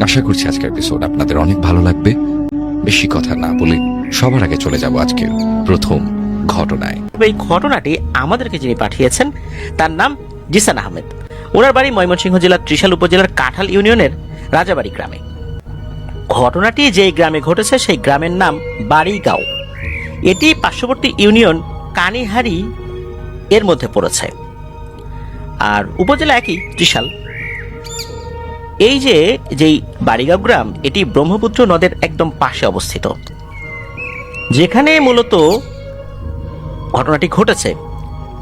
আশা করছি আজকের এপিসোড আপনাদের অনেক ভালো লাগবে। বেশি কথা না বলে সবার আগে চলে যাব আজকের প্রথম ঘটনায়। এই ঘটনাটি আমাদেরকে যিনি পাঠিয়েছেন তার নাম জিসান আহমেদ। ওনার বাড়ি ময়মনসিংহ জেলার ত্রিশাল উপজেলার কাঁঠাল ইউনিয়নের রাজাবাড়ি গ্রামে। ঘটনাটি যেই গ্রামে ঘটেছে সেই গ্রামের নাম বাড়িগাঁও। এটি পার্শ্ববর্তী ইউনিয়ন কানিহারি এর মধ্যে পড়েছে, আর উপজেলা একই ত্রিশাল। এই যেই বাড়িগাঁও গ্রাম, এটি ব্রহ্মপুত্র নদের একদম পাশে অবস্থিত। যেখানে মূলত ঘটনাটি ঘটেছে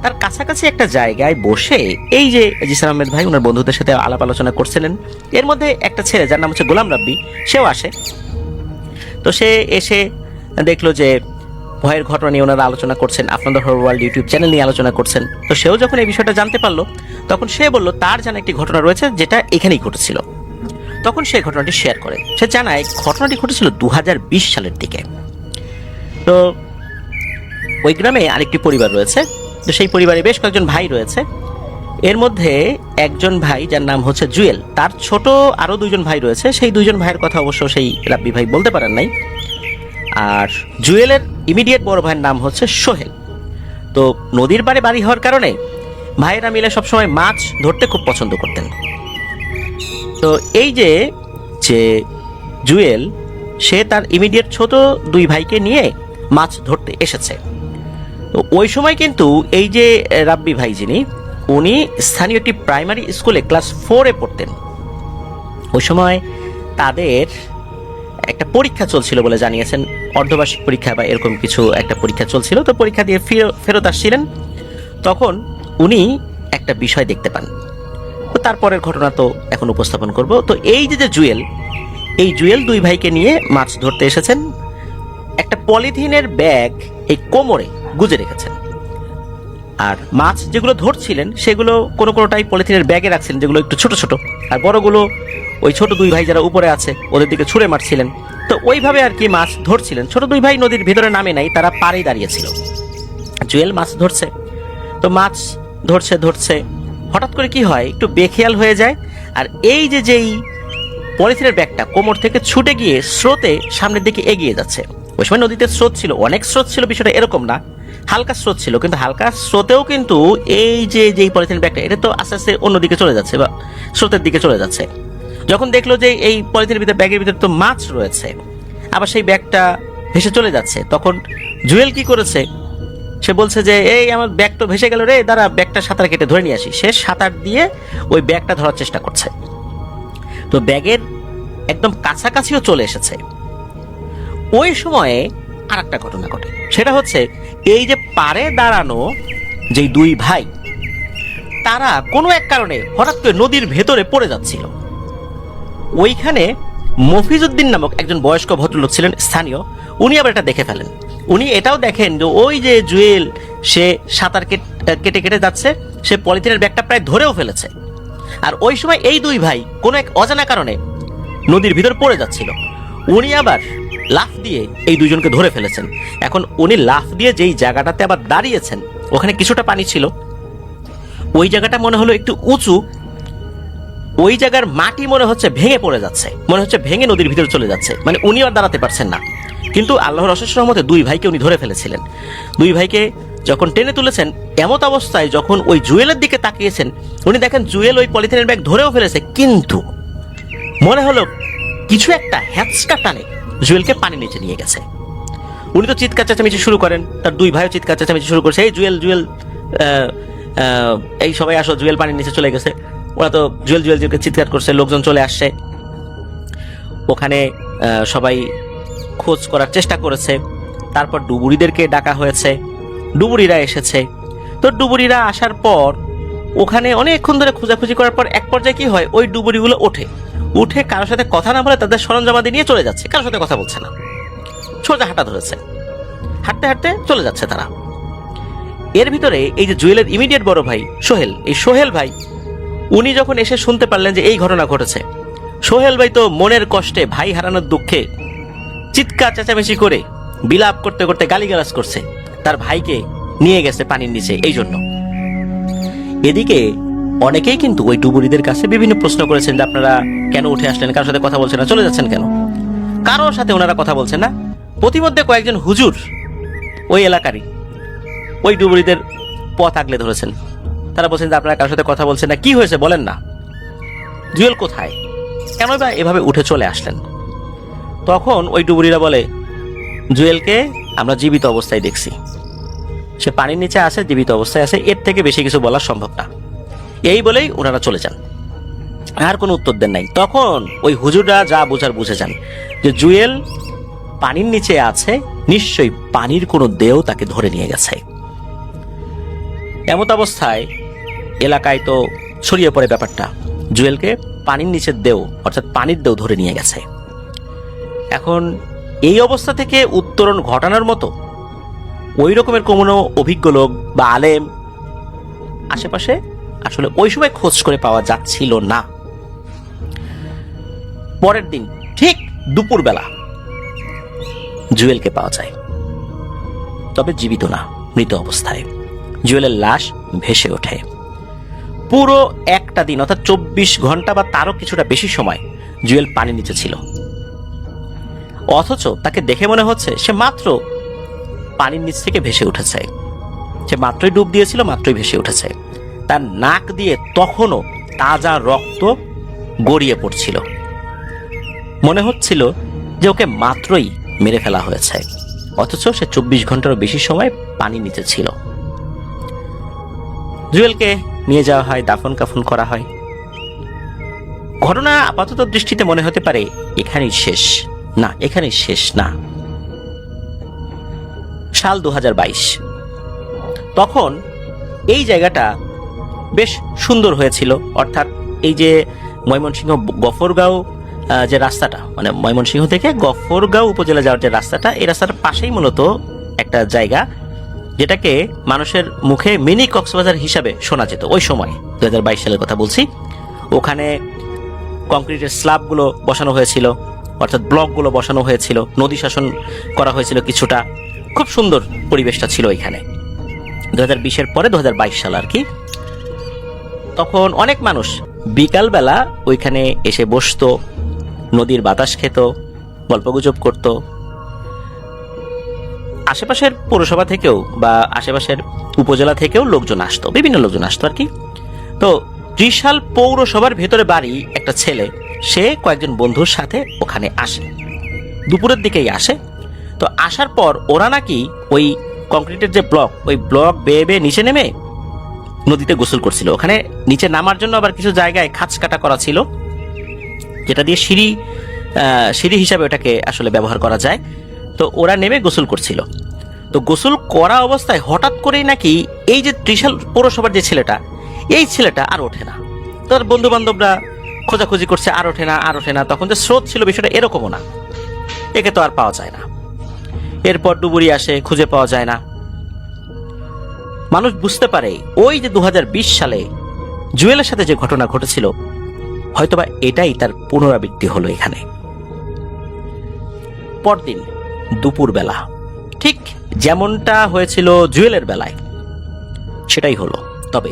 তার কাছাকাছি একটা জায়গায় বসে এই যে জিসান আহমেদ ভাই ওনার বন্ধুদের সাথে আলাপ আলোচনা করছিলেন। এর মধ্যে একটা ছেলে যার নাম হচ্ছে গোলাম রাব্বি, সেও আসে। তো সে এসে দেখলো যে ভয়ের ঘটনা নিয়ে ওনারা আলোচনা করছেন, আপনাদের হরর ওয়ার্ল্ড ইউটিউব চ্যানেল নিয়ে আলোচনা করছেন। তো সেও যখন এই বিষয়টা জানতে পারলো, তখন সে বলল তার জানা একটি ঘটনা রয়েছে যেটা এখানেই ঘটেছিল। তখন সে ঘটনাটি শেয়ার করে। সে জানায় ঘটনাটি ঘটেছিল 2020 সালের দিকে। তো ওই গ্রামে আরেকটি পরিবার রয়েছে। তো সেই পরিবারে বেশ কয়েকজন ভাই রয়েছে। এর মধ্যে একজন ভাই যার নাম হচ্ছে জুয়েল, তার ছোট আরো দুইজন ভাই রয়েছে। সেই দুইজন ভাইয়ের কথা অবশ্য সেই রাব্বি ভাই বলতে পারেন নাই। আর জুয়েলের ইমিডিয়েট বড় ভাইয়ের নাম হচ্ছে সোহেল। তো নদীর পাড়ে বাড়ি হওয়ার কারণে ভাইয়েরা মিলে সবসময় মাছ ধরতে খুব পছন্দ করতেন। তো এই যে জুয়েল, সে তার ইমিডিয়েট ছোট দুই ভাইকে নিয়ে মাছ ধরতে এসেছে। তো ওই সময় কিন্তু এই যে রাব্বি ভাই যিনি, উনি স্থানীয় একটি প্রাইমারি স্কুলে ক্লাস 4-এ পড়তেন। ওই সময় তাদের একটা পরীক্ষা চলছিল বলে জানিয়েছেন, অর্ধবার্ষিক পরীক্ষা বা এরকম কিছু একটা পরীক্ষা চলছিল। তো পরীক্ষা দিয়ে ফেরত আসছিলেন, তখন উনি একটা বিষয় দেখতে পান। তো তারপরের ঘটনা তো এখন উপস্থাপন করব। তো এই যে জুয়েল, এই জুয়েল দুই ভাইকে নিয়ে মাছ ধরতে এসেছেন। একটা পলিথিনের ব্যাগ এই কোমরে গুজে রেখেছেন, আর মাছ যেগুলো ধরছিলেন সেগুলো কোনোটাই পলিথিনের ব্যাগে রাখছিলেন, যেগুলো একটু ছোট ছোট, আর বড়গুলো ওই ছোট দুই ভাই যারা উপরে আছে ওদের দিকে ছুঁড়ে মারছিলেন। তো ওইভাবে আর কি মাছ ধরছিলেন। ছোট দুই ভাই নদীর ভিতরে নামে নাই, তারা পাড়েই দাঁড়িয়েছিল। জুয়েল মাছ ধরছে। তো মাছ ধরছে হঠাৎ করে কি হয়, একটু বেখেয়াল হয়ে যায়। আর এই যেই পলিথিনের ব্যাগটা কোমর থেকে ছুটে গিয়ে স্রোতে সামনের দিকে এগিয়ে যাচ্ছে। ওই সময় নদীতে স্রোত ছিল, অনেক স্রোত ছিল, বিষয়টা এরকম না, হালকা স্রোত ছিল। কিন্তু হালকা স্রোতেও কিন্তু এই যেই পলিথিন ব্যাগটা, এটা তো আস্তে আস্তে অন্যদিকে চলে যাচ্ছে বা স্রোতের দিকে চলে যাচ্ছে। যখন দেখলো যে এই পলিথিনের ভিতরে, ব্যাগের ভিতরে তো মাছ রয়েছে, আবার সেই ব্যাগটা ভেসে চলে যাচ্ছে, তখন জুয়েল কি করেছে, সে বলছে যে এই আমার ব্যাগ তো ভেসে গেল রে, দাঁড়া ব্যাগটা সাঁতার কেটে ধরে নিয়ে আসি। সে সাঁতার দিয়ে ওই ব্যাগটা ধরার চেষ্টা করছে। তো ব্যাগের একদম কাছাকাছিও চলে এসেছে। ওই সময়ে আর একটা ঘটনা ঘটে। সেটা হচ্ছে এই যে পাড়ে দাঁড়ানো যেই দুই ভাই, তারা কোনো এক কারণে হঠাৎ করে নদীর ভেতরে পড়ে যাচ্ছিল। ওইখানে মফিজউদ্দিন নামক একজন বয়স্ক ভদ্রলোক ছিলেন স্থানীয়। উনি আবার এটা দেখে ফেলেন। উনি এটাও দেখেন যে ওই যে জুয়েল, সে সাঁতার কেটে কেটে যাচ্ছে, সে পলিথিনের ব্যাগটা প্রায় ধরেও ফেলেছে। আর ওই সময় এই দুই ভাই কোনো এক অজানা কারণে নদীর ভিতর পড়ে যাচ্ছিল। উনি আবার লাফ দিয়ে এই দুইজনকে ধরে ফেলেছেন। এখন উনি লাফ দিয়ে যেই জায়গাটাতে আবার দাঁড়িয়েছেন, ওখানে কিছুটা পানি ছিল। ওই জায়গাটা মনে হলো একটু উঁচু। ওই জায়গার মাটি মনে হচ্ছে ভেঙে পড়ে যাচ্ছে, মনে হচ্ছে ভেঙে নদীর ভিতরে চলে যাচ্ছে। মানে উনি আর দাঁড়াতে পারছেন না। কিন্তু আল্লাহর অশেষ রহমতে দুই ভাইকে উনি ধরে ফেলেছিলেন। দুই ভাইকে যখন টেনে তুলেছেন, এমত অবস্থায় যখন ওই জুয়েলের দিকে তাকিয়েছেন, উনি দেখেন জুয়েল ওই পলিথিনের ব্যাগ ধরেও ফেলেছে, কিন্তু মনে হলো কিছু একটা হ্যাঁচকা টানে জুয়েলকে পানি নিচে নিয়ে গেছে। উনি তো চিৎকার চেঁচামেচি শুরু করেন, তার দুই ভাইও চিৎকার চেঁচামেচি শুরু করছে, এই জুয়েল জুয়েল, এই সবাই আসো, জুয়েল পানির নিচে চলে গেছে। ওরা তো জুয়েল জুয়েল জুয়েলকে চিৎকার করছে, লোকজন চলে আসছে। ওখানে সবাই খোঁজ করার চেষ্টা করেছে। তারপর ডুবুরিদেরকে ডাকা হয়েছে, ডুবুরিরা এসেছে। তো ডুবুরিরা আসার পর ওখানে অনেকক্ষণ ধরে খোঁজাখুঁজি করার পর এক পর্যায়ে কি হয়, ওই ডুবুরিগুলো উঠে কারোর সাথে কথা না বলে তাদের সরঞ্জামাদি নিয়ে চলে যাচ্ছে, কারোর সাথে কথা বলছে না, সোজা হাঁটা ধরেছে, হাঁটতে হাঁটতে চলে যাচ্ছে তারা। এর ভিতরে এই যে জুয়েলের ইমিডিয়েট বড় ভাই সোহেল, এই সোহেল ভাই উনি যখন এসে শুনতে পারলেন যে এই ঘটনা ঘটেছে, সোহেল ভাই তো মনের কষ্টে, ভাই হারানোর দুঃখে চিৎকার চেঁচামেচি করে বিলাপ করতে করতে গালিগালাজ করছে, তার ভাইকে নিয়ে গেছে পানির নিচে। এই জন্য এদিকে অনেকেই কিন্তু ওই ডুবুরিদের কাছে বিভিন্ন প্রশ্ন করেছেন যে আপনারা কেন উঠে আসলেন, কারোর সাথে কথা বলছেন না, চলে যাচ্ছেন কেন? কারোর সাথে ওনারা কথা বলছেন না। প্রতিমধ্যে কয়েকজন হুজুর ওই এলাকারই ওই ডুবুরিদের পথ আগলে ধরেছেন। তারা বলছেন যে আপনারা কারোর সাথে কথা বলছেন না, কি হয়েছে বলেন না, জুয়েল কোথায়, কেন বা এভাবে উঠে চলে আসলেন? তখন ওই ডুবুরিরা বলে, জুয়েলকে আমরা জীবিত অবস্থায় দেখছি, সে পানির নিচে আছে, জীবিত অবস্থায় আছে, এর থেকে বেশি কিছু বলা সম্ভব না। এই বলেই ওনারা চলে যান, আর কোনো উত্তর দেন নাই। তখন ওই হুজুররা যা বোঝার বুঝে যান যে জুয়েল পানির নিচে আছে, নিশ্চয়ই পানির কোনো দেহ তাকে ধরে নিয়ে গেছে। এমত অবস্থায় এলাকায় তো ছড়িয়ে পড়ে ব্যাপারটা, জুয়েলকে পানির নিচের দেহ অর্থাৎ পানির দেহ ধরে নিয়ে গেছে। এখন এই অবস্থা থেকে উত্তরণ ঘটানোর মতো ওই রকমের কোনো অভিজ্ঞ লোক বা আলেম আশেপাশে আসলে ওই সময় খোঁজ করে পাওয়া যাচ্ছিল না। পরের দিন ঠিক দুপুরবেলা জুয়েলকে পাওয়া যায়, তবে জীবিত না, মৃত অবস্থায়। জুয়েলের লাশ ভেসে ওঠে। পুরো একটা দিন অর্থাৎ 24 ঘন্টা বা তারও কিছুটা বেশি সময় জুয়েল পানির নিচে ছিল, অথচ তাকে দেখে মনে হচ্ছে সে মাত্র পানির নিচ থেকে ভেসে উঠেছে। সে মাত্রই ডুব দিয়েছিল, মাত্রই ভেসে উঠেছে। তার নাক দিয়ে তখনও তাজা রক্ত গড়িয়ে পড়ছিল। মনে হচ্ছিল যে ওকে মাত্রই মেরে ফেলা হয়েছে, অথচ সে 24 ঘন্টারও বেশি সময় পানির নিচে ছিল। জুয়েলকে নিয়ে যাওয়া হয়, দাফন কাফন করা হয়। ঘটনা আপাতত দৃষ্টিতে মনে হতে পারে এখানেই শেষ। না, এখানেই শেষ না। সাল 2022। তখন এই জায়গাটা বেশ সুন্দর হয়েছিল, অর্থাৎ এই যে ময়মনসিংহ গফরগাঁও যে রাস্তাটা, মানে ময়মনসিংহ থেকে গফরগাঁও উপজেলা যাওয়ার যে রাস্তাটা, এই রাস্তাটার পাশেই মূলত একটা জায়গা যেটাকে মানুষের মুখে মিনি কক্সবাজার হিসাবে শোনা যেত ওই সময়, 2022 সালের কথা বলছি। ওখানে কংক্রিটের স্ল্যাবগুলো বসানো হয়েছিল, অর্থাৎ ব্লকগুলো বসানো হয়েছিল, নদী শাসন করা হয়েছিল কিছুটা। খুব সুন্দর পরিবেশটা ছিল এখানে 2020-এর পরে 2022 সাল আর কি। তখন অনেক মানুষ বিকালবেলা ওইখানে এসে বসতো, নদীর বাতাস খেত, গল্পগুজব করত। আশেপাশের পৌরসভা থেকেও বা আশেপাশের উপজেলা থেকেও লোকজন আসতো, বিভিন্ন লোকজন আসতো আর কি। তো ত্রিশাল পৌরসভার ভেতরে বাড়ি একটা ছেলে, সে কয়েকজন বন্ধুর সাথে ওখানে আসে, দুপুরের দিকেই আসে। তো আসার পর ওরা নাকি ওই কংক্রিটের যে ব্লক, ওই ব্লক বেয়ে বেয়ে নিচে নেমে নদীতে গোসল করছিল। ওখানে নিচে নামার জন্য আবার কিছু জায়গায় খাঁচ কাটা করা ছিল, যেটা দিয়ে সিঁড়ি হিসাবে ওটাকে আসলে ব্যবহার করা যায়। তো ওরা নেমে গোসল করছিল। তো গোসল করা অবস্থায় হঠাৎ করেই নাকি এই যে ত্রিশাল পৌরসভার যে ছেলেটা, এই ছেলেটা আর ওঠে না। তার বন্ধু বান্ধবরা খোঁজাখুঁজি করছে, আর ওঠে না, আর ওঠে না। তখন যে স্রোত ছিল বিষয়টা এরকমও না, একে তো আর পাওয়া যায় না। এরপর ডুবুরি আসে, খুঁজে পাওয়া যায় না। মানুষ বুঝতে পারে ওই যে 2020 সালে জুয়েলের সাথে যে ঘটনা ঘটেছিল, হয়তোবা এটাই তার পুনরাবৃত্তি হলো এখানে। পরদিন দুপুরবেলা ঠিক যেমনটা হয়েছিল জুয়েলের বেলায় সেটাই হলো, তবে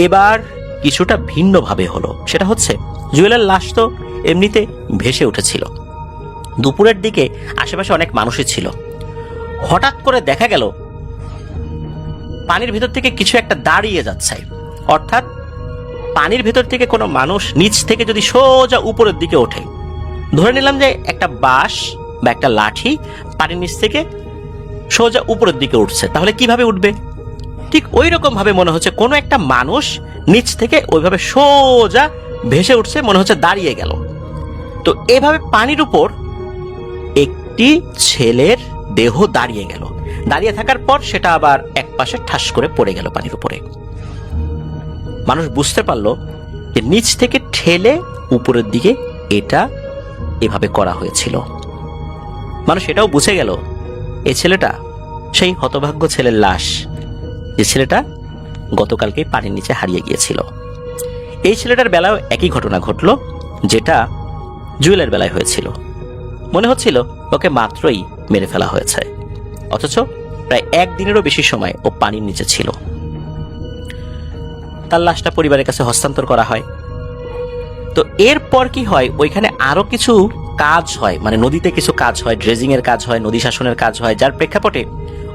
এবার কিছুটা ভিন্নভাবে হলো। সেটা হচ্ছে জুয়েলের লাশ তো এমনিতে ভেসে উঠেছিল, দুপুরের দিকে আশেপাশে অনেক মানুষই ছিল। হঠাৎ করে দেখা গেল পানির ভেতর থেকে কিছু একটা দাঁড়িয়ে যাচ্ছে, অর্থাৎ পানির ভেতর থেকে কোনো মানুষ নিচ থেকে যদি সোজা উপরের দিকে ওঠে, ধরে নিলাম যে একটা বাঁশ বা একটা লাঠি পানির নিচ থেকে সোজা উপরের দিকে উঠছে, তাহলে কিভাবে উঠবে? ঠিক ওই রকম ভাবে মনে হচ্ছে কোনো একটা মানুষ নিচ থেকে ওইভাবে সোজা ভেসে উঠছে, মনে হচ্ছে দাঁড়িয়ে গেল। তো এভাবে পানির উপর একটি ছেলের দেহ দাঁড়িয়ে গেল। দাঁড়িয়ে থাকার পর সেটা আবার এক পাশে ঠাস করে পড়ে গেল পানির উপরে। মানুষ বুঝতে পারলো যে নিচ থেকে ঠেলে উপরের দিকে এটা এভাবে করা হয়েছিল। মানুষ এটাও বুঝে গেল এই ছেলেটা সেই হতভাগ্য ছেলের লাশ, যে ছেলেটা গতকালকে পানির নিচে হারিয়ে গিয়েছিল। এই ছেলেটার বেলায় একই ঘটনা ঘটলো যেটা জুয়েলের বেলায় হয়েছিল। মনে হচ্ছিল ওকে মাত্রই মেরে ফেলা হয়েছে, অথচ প্রায় একদিনেরও বেশি সময় ও পানির নিচে ছিল। তার লাশটা পরিবারের কাছে হস্তান্তর করা হয়। তো এরপর কি হয়, ওইখানে আরো কিছু কাজ হয়, মানে নদীতে কিছু কাজ হয়, ড্রেজিং এর কাজ হয়, নদী শাসনের কাজ হয়, যার প্রেক্ষাপটে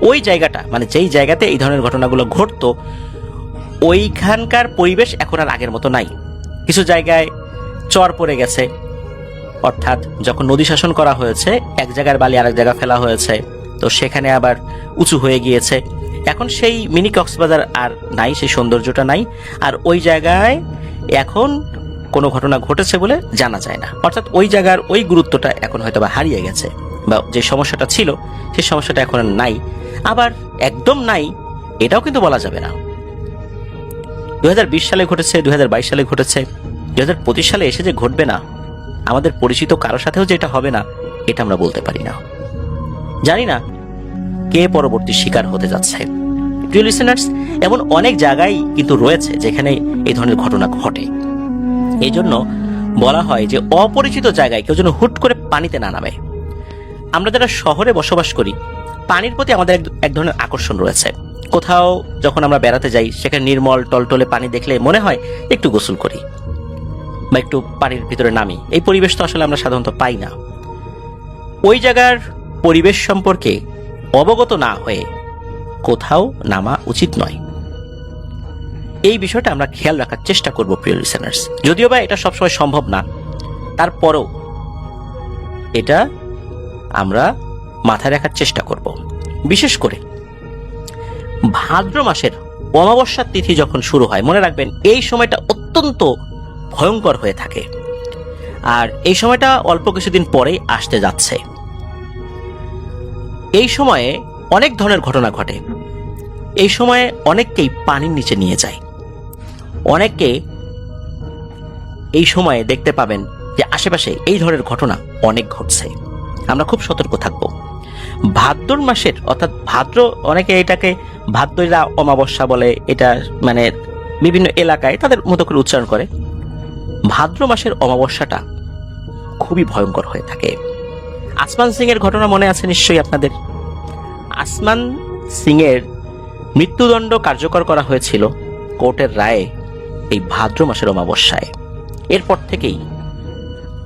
ওই জায়গাটা, মানে যেই জায়গাতে এই ধরনের ঘটনাগুলো ঘটতো, ওইখানকার পরিবেশ এখন আর আগের মতো নাই। কিছু জায়গায় চর পড়ে গেছে, অর্থাৎ যখন নদী শাসন করা হয়েছে এক জায়গার বালি আরেক জায়গা ফেলা হয়েছে, তো সেখানে আবার উঁচু হয়ে গিয়েছে। এখন সেই মিনি কক্সবাজার আর নাই, সেই সৌন্দর্যটা নাই। আর ওই জায়গায় এখন কোনো ঘটনা ঘটেছে বলে জানা যায় না, অর্থাৎ ওই জায়গার ওই গুরুত্বটা এখন হয়তো বা হারিয়ে গেছে, বা যে সমস্যাটা ছিল সেই সমস্যাটা এখন আর নাই। আবার একদম নাই এটাও কিন্তু বলা যাবে না। 2020 সালে ঘটেছে, 2022 সালে ঘটেছে, 2025 সালে এসে যে ঘটবে না, আমাদের পরিচিত কারোর সাথেও যে এটা হবে না, এটা আমরা বলতে পারি না। জানি না কে পরবর্তী শিকার হতে যাচ্ছে। প্রিয় লিসেনার্স, এমন অনেক জায়গায় কিন্তু রয়েছে যেখানে এই ধরনের ঘটনা ঘটে। এই জন্য বলা হয় যে অপরিচিত জায়গায় কেউ যেন হুট করে পানিতে না নামে। আমরা যারা শহরে বসবাস করি, পানির প্রতি আমাদের এক ধরনের আকর্ষণ রয়েছে। কোথাও যখন আমরা বেড়াতে যাই, সেখানে নির্মল টলটলে পানি দেখলে মনে হয় একটু গোসল করি বা একটু পানির ভিতরে নামি। এই পরিবেশ তো আসলে আমরা সাধারণত পাই না। ওই জায়গার পরিবেশ সম্পর্কে অবগত না হয়ে কোথাও নামা উচিত নয়। এই বিষয়টা আমরা খেয়াল রাখার চেষ্টা করব প্রিয় লিসেনার্স। যদিও বা এটা সবসময় সম্ভব না, তারপরেও এটা আমরা মাথায় রাখার চেষ্টা করব। বিশেষ করে ভাদ্র মাসের অমাবস্যার তিথি যখন শুরু হয়, মনে রাখবেন এই সময়টা অত্যন্ত ভয়ঙ্কর হয়ে থাকে। আর এই সময়টা অল্প কিছুদিন পরেই আসতে যাচ্ছে। এই সময়ে অনেক ধরনের ঘটনা ঘটে। এই সময়ে অনেককেই পানির নিচে নিয়ে যায়। অনেকে এই সময়ে দেখতে পাবেন যে আশেপাশে এই ধরনের ঘটনা অনেক ঘটছে। আমরা খুব সতর্ক থাকব। ভাদ্র মাসের, অর্থাৎ ভাদ্র, অনেকে এটাকে ভাদ্ররা অমাবস্যা বলে, এটা মানে বিভিন্ন এলাকায় তাদের মতো করে উচ্চারণ করে। ভাদ্র মাসের অমাবস্যাটা খুবই ভয়ঙ্কর হয়ে থাকে। আসমান সিং এর ঘটনা মনে আছে নিশ্চয়ই আপনাদের। আসমান সিং এর মৃত্যুদণ্ড কার্যকর করা হয়েছিল কোর্টের রায়ে এই ভাদ্র মাসের অমাবস্যায়। এরপর থেকেই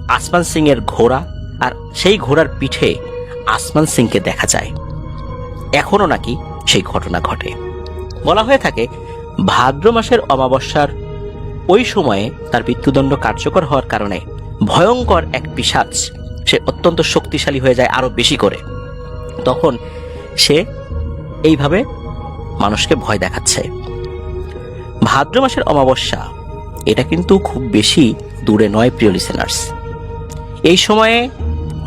আসমান সিং এর ঘোড়া আর সেই ঘোড়ার পিঠে আসমান সিংকে দেখা যায়। এখনো নাকি সেই ঘটনা ঘটে। বলা হয়ে থাকে ভাদ্র মাসের অমাবস্যার ওই সময়ে তার মৃত্যুদণ্ড কার্যকর হওয়ার কারণে ভয়ঙ্কর এক পিশাচ, সে অত্যন্ত শক্তিশালী হয়ে যায় আরো বেশি করে। তখন সে এইভাবে মানুষকে ভয় দেখাচ্ছে। ভাদ্র মাসের অমাবস্যা এটা কিন্তু খুব বেশি দূরে নয় প্রিয় লিসেনার্স। এই সময়ে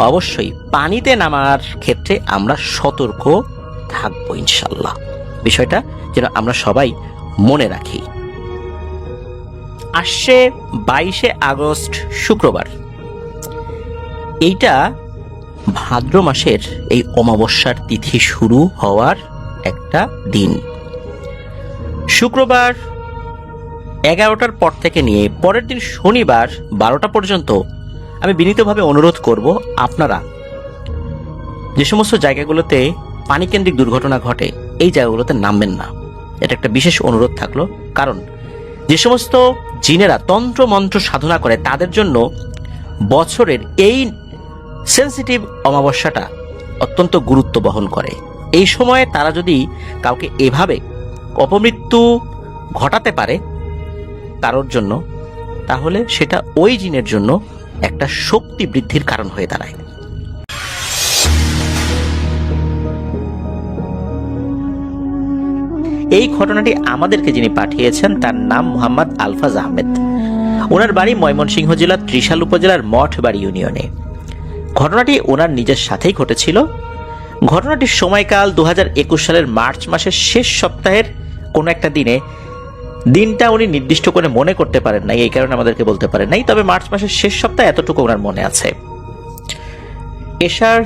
অবশ্যই পানিতে নামার ক্ষেত্রে আমরা সতর্ক থাকবো ইনশাল্লাহ। বিষয়টা যেন আমরা সবাই মনে রাখি। আসছে 22শে আগস্ট শুক্রবার। এইটা ভাদ্র মাসের এই অমাবস্যার তিথি শুরু হওয়ার একটা দিন। শুক্রবার 11টার পর থেকে নিয়ে পরের দিন শনিবার 12টা পর্যন্ত আমি বিনীতভাবে অনুরোধ করব, আপনারা যে সমস্ত জায়গাগুলোতে পানিকেন্দ্রিক দুর্ঘটনা ঘটে এই জায়গাগুলোতে নামবেন না। এটা একটা বিশেষ অনুরোধ থাকলো। কারণ যে সমস্ত জিনেরা তন্ত্র মন্ত্র সাধনা করে তাদের জন্য বছরের এই সেন্সিটিভ অমাবস্যাটা অত্যন্ত গুরুত্ব বহন করে। এই সময়ে তারা যদি কাউকে এভাবে অপমৃত্যু ঘটাতে পারে কারোর জন্য, তাহলে সেটা ওই জিনের জন্য একটা শক্তি বৃদ্ধির কারণ হয়ে দাঁড়ায়। এই ঘটনাটি আমাদেরকে যিনি পাঠিয়েছেন তার নাম মোহাম্মদ আলফাজ আহমেদ। ওনার বাড়ি ময়মনসিংহ জেলার ত্রিশাল উপজেলার মঠবাড়ি ইউনিয়নে। ঘটনাটি ওনার নিজের সাথেই ঘটেছিল। ঘটনাটির সময়কাল 2021 সালের মার্চ মাসের শেষ সপ্তাহের কোনো একটা দিনে। দিনটা উনি নির্দিষ্ট করে মনে করতে পারেন নাই, এই কারণে আমাদেরকে বলতে পারেন নাই। তবে মার্চ মাসের শেষ সপ্তাহে এতটুকু ওনার মনে আছে। এশার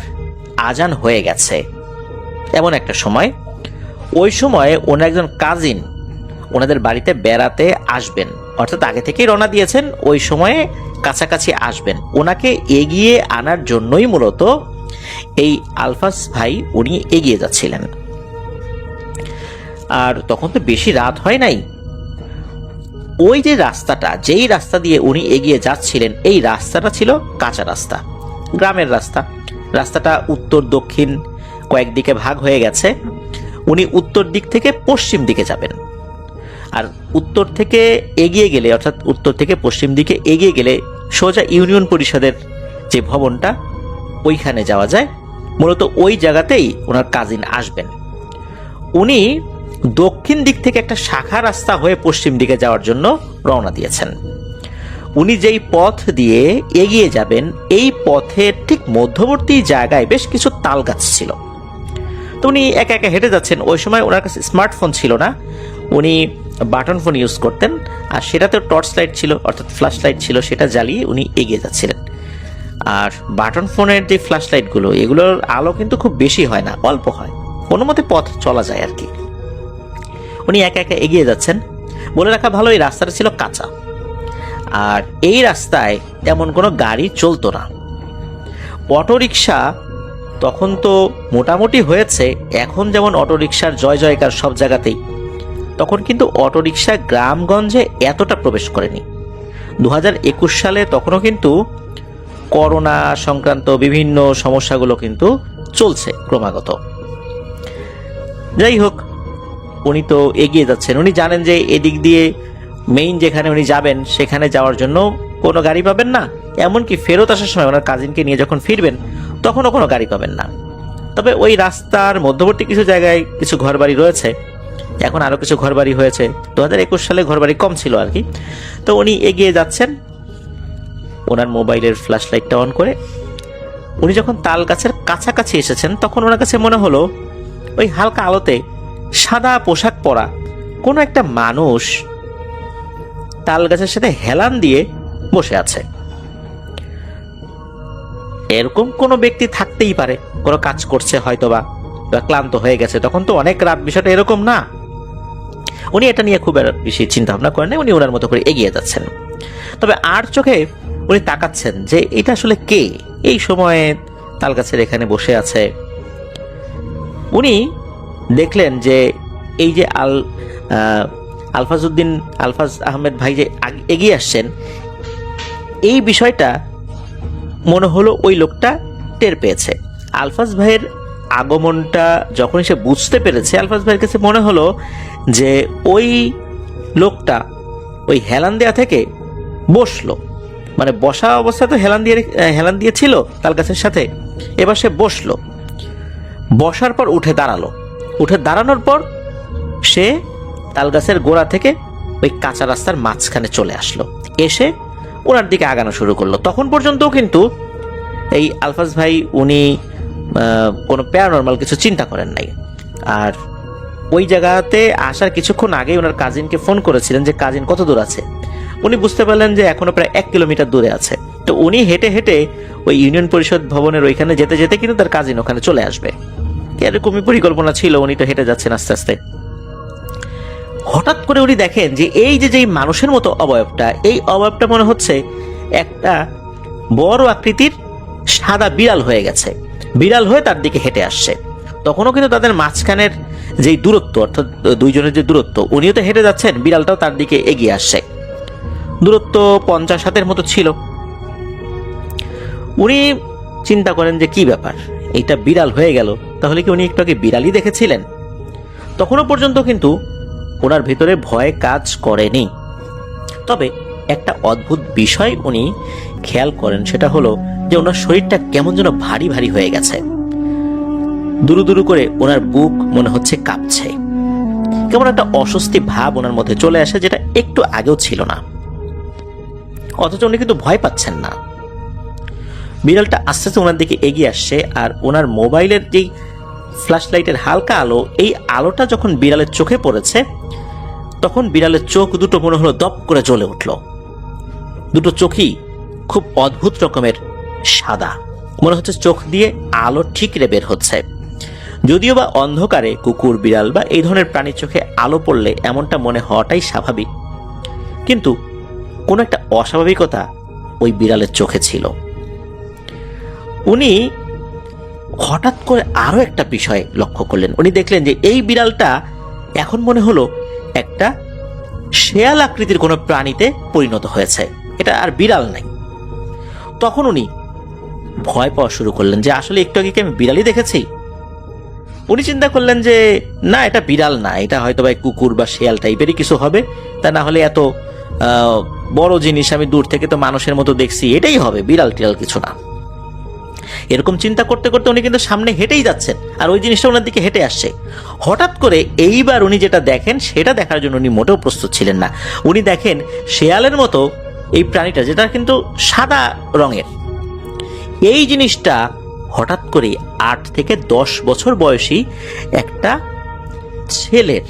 আজান হয়ে গেছে এমন একটা সময়। ওই সময় ওনার একজন কাজিন ওনাদের বাড়িতে বেড়াতে আসবেন, অর্থাৎ আগে থেকেই রওনা দিয়েছেন, ওই সময়ে কাছাকাছি আসবেন। ওনাকে এগিয়ে আনার জন্যই মূলত এই আলফাজ ভাই উনি এগিয়ে যাচ্ছিলেন। আর তখন তো বেশি রাত হয় নাই। ওই যে রাস্তাটা, যেই রাস্তা দিয়ে উনি এগিয়ে যাচ্ছিলেন, এই রাস্তাটা ছিল কাঁচা রাস্তা, গ্রামের রাস্তা। রাস্তাটা উত্তর দক্ষিণ কয়েকদিকে ভাগ হয়ে গেছে। উনি উত্তর দিক থেকে পশ্চিম দিকে যাবেন, আর উত্তর থেকে এগিয়ে গেলে, অর্থাৎ উত্তর থেকে পশ্চিম দিকে এগিয়ে গেলে সোজা ইউনিয়ন পরিষদের যে ভবনটা, ওইখানে যাওয়া যায়। মূলত ওই জায়গাতেই ওনার কাজিন আসবেন। উনি দক্ষিণ দিক থেকে একটা শাখা রাস্তা হয়ে পশ্চিম দিকে যাওয়ার জন্য রওনা দিয়েছেন। উনি যেই পথ দিয়ে এগিয়ে যাবেন, এই পথের ঠিক মধ্যবর্তী জায়গায় বেশ কিছু তাল গাছ ছিল। তো উনি একা একা হেঁটে যাচ্ছেন। ওই সময় ওনার কাছে স্মার্টফোন ছিল না, উনি বাটন ফোন ইউজ করতেন, আর সেটাতে টর্চ লাইট ছিল, অর্থাৎ ফ্ল্যাশ লাইট ছিল, সেটা জ্বালিয়ে উনি এগিয়ে যাচ্ছিলেন। আর বাটন ফোনের যে ফ্ল্যাশ লাইটগুলো, এগুলোর আলো কিন্তু খুব বেশি হয় না, অল্প হয়, কোনো মতে পথ চলা যায় আর কি। উনি একা একা এগিয়ে যাচ্ছেন। বলে রাখা ভালো, এই রাস্তাটা ছিল কাঁচা, আর এই রাস্তায় তেমন কোনো গাড়ি চলতো না। অটোরিকশা তখন তো মোটামুটি হয়েছে, এখন যেমন অটোরিকশার জয় জয়কার সব জায়গাতেই, তখন কিন্তু অটোরিকশা গ্রামগঞ্জে এতটা প্রবেশ করেনি। 2021 সালে তখনও কিন্তু করোনা সংক্রান্ত বিভিন্ন সমস্যাগুলো কিন্তু চলছে ক্রমাগত। যাই হোক, উনি তো এগিয়ে যাচ্ছেন। উনি জানেন যে এদিক দিয়ে মেইন যেখানে উনি যাবেন, সেখানে যাওয়ার জন্য কোনো গাড়ি পাবেন না। এমনকি ফেরত আসার সময় ওনার কাজিনকে নিয়ে যখন ফিরবেন, তখনও কোনো গাড়ি পাবেন না। তবে ওই রাস্তার মধ্যবর্তী কিছু জায়গায় কিছু ঘরবাড়ি রয়েছে, এখন আরও কিছু ঘরবাড়ি হয়েছে। 2021 সালে ঘরবাড়ি কম ছিল আর কি। তো উনি এগিয়ে যাচ্ছেন, ওনার মোবাইলের ফ্ল্যাশ লাইটটা অন করে। উনি যখন তাল গাছের কাছাকাছি এসেছেন, তখন ওনার কাছে মনে হলো ওই হালকা আলোতে সাদা পোশাক পরা কোনো একটা মানুষ তাল গাছের সাথে হেলান দিয়ে বসে আছে। এরকম কোনো ব্যক্তি থাকতেই পারে, কোনো কাজ করছে হয়তোবা, বা ক্লান্ত হয়ে গেছে। তখন তো অনেক রাত, বিষয়টা এরকম না। উনি এটা নিয়ে খুব বেশি চিন্তা ভাবনা করেন না, উনি ওনার মতো করে এগিয়ে যাচ্ছেন। তবে আর চোখে উনি তাকাচ্ছেন যে এটা আসলে কে এই সময়ে তাল গাছের এখানে বসে আছে। উনি দেখলেন যে এই যে আলফাজ আহমেদ ভাই যে এগিয়ে আসছেন, এই বিষয়টা মনে হলো ওই লোকটা টের পেয়েছে। আলফাজ ভাইয়ের আগমনটা যখন সে বুঝতে পেরেছে, আলফাজ ভাইয়ের কাছে মনে হলো যে ওই লোকটা ওই হেলান দেয়া থেকে বসলো, মানে বসা অবস্থা তো হেলান দিয়েছিল তাল গাছের সাথে, এবার সে বসলো। বসার পর উঠে দাঁড়ানোর পর সে তাল গাছের গোড়া থেকে ওই কাঁচা রাস্তার মাঝখানে চলে আসলো, এসে ওনার দিকে আগানো শুরু করলো। তখন পর্যন্তও কিন্তু এই আলফাজ ভাই উনি কোনো প্যারানরমাল কিছু চিন্তা করেন নাই। আর ওই জায়গাতে আসার কিছুক্ষণ আগেই ওনার কাজিনকে ফোন করেছিলেন যে কাজিন কত দূর আছে। উনি বুঝতে পারলেন যে এখনো প্রায় 1 কিলোমিটার দূরে আছে। তো উনি হেঁটে হেঁটে ওই ইউনিয়ন পরিষদ ভবনের ওইখানে যেতে যেতে কিন্তু তার কাজিন ওখানে চলে আসবে, এরকমই পরিকল্পনা ছিল। উনি তো হেঁটে যাচ্ছেন আস্তে আস্তে। হঠাৎ করে উনি দেখেন যে এই যেই মানুষের মতো অবয়বটা, এই অবয়বটা মনে হচ্ছে একটা বড় আকৃতির সাদা বিড়াল হয়ে গেছে, বিড়াল হয়ে তার দিকে হেঁটে আসছে। তখনও কিন্তু তাদের মাঝখানের যেই দূরত্ব, অর্থাৎ দুইজনের যে দূরত্ব, উনিও তো হেঁটে যাচ্ছেন, বিড়ালটাও তার দিকে এগিয়ে আসছে। দূরত্ব 50 হাতের মতো ছিল। উনি চিন্তা করেন যে কি ব্যাপার, এইটা বিড়াল হয়ে গেল, তাহলে কি উনি একটু আগে বিড়ালই দেখেছিলেন? তখনও পর্যন্ত কিন্তু ওনার ভিতরে ভয় কাজ করেনি। তবে একটা অদ্ভুত বিষয় উনি খেয়াল করেন, সেটা হলো যে ওনার শরীরটা কেমন যেন ভারী ভারী হয়ে গেছে। দুরু দুরু করে ওনার বুক মনে হচ্ছে কাঁপছে। কেমন একটা অস্বস্তি ভাব ওনার মধ্যে চলে আসে, যেটা একটু আগেও ছিল না। অথচ উনি কিন্তু ভয় পাচ্ছেন না। বিড়ালটা আস্তে আস্তে ওনার দিকে এগিয়ে আসছে, আর ওনার মোবাইলের যেই ফ্ল্যাশ লাইটের হালকা আলো, এই আলোটা যখন বিড়ালের চোখে পড়েছে, তখন বিড়ালের চোখ দুটো মনে হলো দপ করে জ্বলে উঠল। দুটো চোখই খুব অদ্ভুত রকমের সাদা, মনে হচ্ছে চোখ দিয়ে আলো ঠিকরে বের হচ্ছে। যদিও বা অন্ধকারে কুকুর, বিড়াল বা এই ধরনের প্রাণীর চোখে আলো পড়লে এমনটা মনে হওয়াটাই স্বাভাবিক, কিন্তু কোনো একটা অস্বাভাবিকতা ওই বিড়ালের চোখে ছিল। উনি হঠাৎ করে আরো একটা বিষয় লক্ষ্য করলেন। উনি দেখলেন যে এই বিড়ালটা এখন মনে হলো একটা শেয়াল আকৃতির কোনো প্রাণীতে পরিণত হয়েছে, এটা আর বিড়াল নাই। তখন উনি ভয় পাওয়া শুরু করলেন যে আসলে একটু আগে কি আমি বিড়ালই দেখেছি। উনি চিন্তা করলেন যে না, এটা বিড়াল না, এটা হয়তো বা কুকুর বা শেয়াল টাইপেরই কিছু হবে, তা না হলে এত বড় জিনিস আমি দূর থেকে তো মানুষের মতো দেখছি, এটাই হবে, বিড়াল টিড়াল কিছু না। এরকম চিন্তা করতে করতে উনি কিন্তু সামনে হেঁটেই যাচ্ছেন, আর ওই জিনিসটা ওনার দিকে হেঁটে আসছে। হঠাৎ করে এইবার উনি যেটা দেখেন সেটা দেখার জন্য উনি মোটেও প্রস্তুত ছিলেন না। উনি দেখেন শেয়ালের মতো এই প্রাণীটা, যেটা কিন্তু সাদা রঙের, এই জিনিসটা হঠাৎ করে 8 থেকে 10 বছর বয়সী একটা ছেলের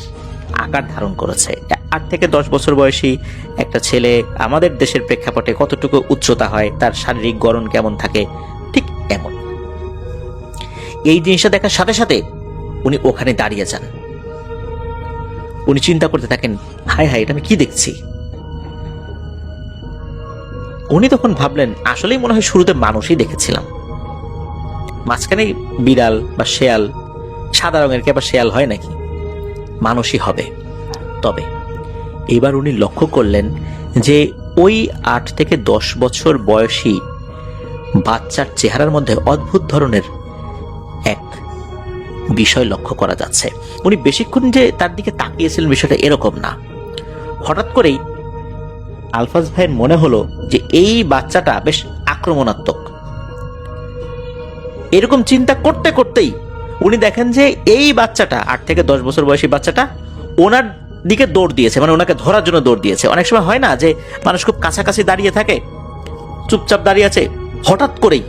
আকার ধারণ করেছে। 8 থেকে 10 বছর বয়সী একটা ছেলে আমাদের দেশের প্রেক্ষাপটে কতটুকু উচ্চতা হয়, তার শারীরিক গড়ন কেমন থাকে, ঠিক এমন। এই জিনিসটা দেখার সাথে সাথে উনি ওখানে দাঁড়িয়ে যান। উনি চিন্তা করতে থাকেন, হায় হায়, এটা আমি কি দেখছি। উনি তখন ভাবলেন আসলেই মনে হয় শুরুতে মানুষই দেখেছিলাম, মাঝখানে বিড়াল বা শেয়াল, সাদা রঙের কি আবার শেয়াল হয় নাকি, মানুষই হবে। তবে এবার উনি লক্ষ্য করলেন যে ওই 8 থেকে 10 বছর বয়সী বাচ্চার চেহারার মধ্যে অদ্ভুত ধরনের এক বিষয় লক্ষ্য করা যাচ্ছে। উনি বেশিক্ষণ যে তার দিকে তাকিয়েছিলেন বিষয়টা এরকম না। হঠাৎ করেই আলফাজ ভাইয়ের মনে হলো যে এই বাচ্চাটা বেশ আক্রমণাত্মক। এরকম চিন্তা করতে করতেই উনি দেখেন যে এই বাচ্চাটা, 8 থেকে 10 বছর বয়সী বাচ্চাটা ওনার দিকে দৌড় দিয়েছে, মানে ওনাকে ধরার জন্য দৌড় দিয়েছে। অনেক সময় হয় না যে মানুষ খুব কাছাকাছি দাঁড়িয়ে থাকে, চুপচাপ দাঁড়িয়ে আছে, হঠাৎ করেই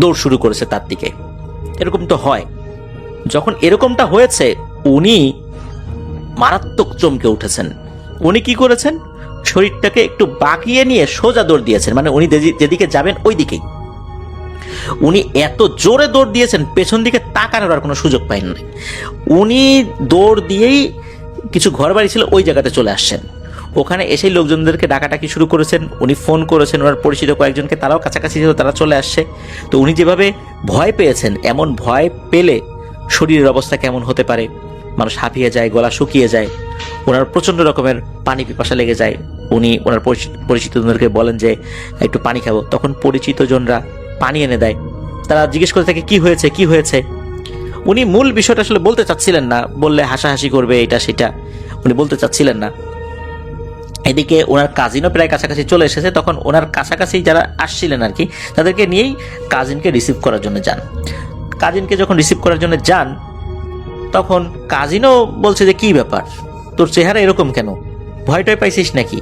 দৌড় শুরু করেছে তার দিকে, এরকম তো হয়। যখন এরকমটা হয়েছে উনি মারাত্মক চমকে উঠেছেন। উনি কি করেছেন, শরীরটাকে একটু বাঁকিয়ে নিয়ে সোজা দৌড় দিয়েছেন, মানে উনি যেদিকে যাবেন ওই দিকেই। উনি এত জোরে দৌড় দিয়েছেন পেছন দিকে তাকানোর আর কোনো সুযোগ পাইন না। উনি দৌড় দিয়েই কিছু ঘর বাড়ি ছিল ওই জায়গাতে চলে আসছেন। ওখানে এসেই লোকজনদেরকে ডাকাডাকি শুরু করেছেন, উনি ফোন করেছেন ওনার পরিচিত কয়েকজনকে, তারাও কাছাকাছি ছিল, তারা চলে আসছে। তো উনি যেভাবে ভয় পেয়েছেন, এমন ভয় পেলে শরীরের অবস্থা কেমন হতে পারে, মানুষ হাঁপিয়ে যায়, গলা শুকিয়ে যায়, ওনার প্রচন্ড রকমের পানি পিপাসা লেগে যায়। উনি ওনার পরিচিতজনদেরকে বলেন যে একটু পানি খাবো, তখন পরিচিত জনরা পানি এনে দেয়। তারা জিজ্ঞেস করে থাকে কি হয়েছে কি হয়েছে। উনি মূল বিষয়টা আসলে বলতে চাচ্ছিলেন না, বললে হাসাহাসি করবে, এটা সেটা উনি বলতে চাচ্ছিলেন না। এদিকে ওনার কাজিনও প্রায় কাছাকাছি চলে এসেছে। তখন ওনার কাছাকাছি যারা আসছিলেন আর কি, তাদেরকে নিয়েই কাজিনকে রিসিভ করার জন্য যান। কাজিনকে যখন রিসিভ করার জন্য যান তখন কাজিনও বলছে যে কি ব্যাপার, তোর চেহারা এরকম কেন, ভয় টয় পাইছিস নাকি,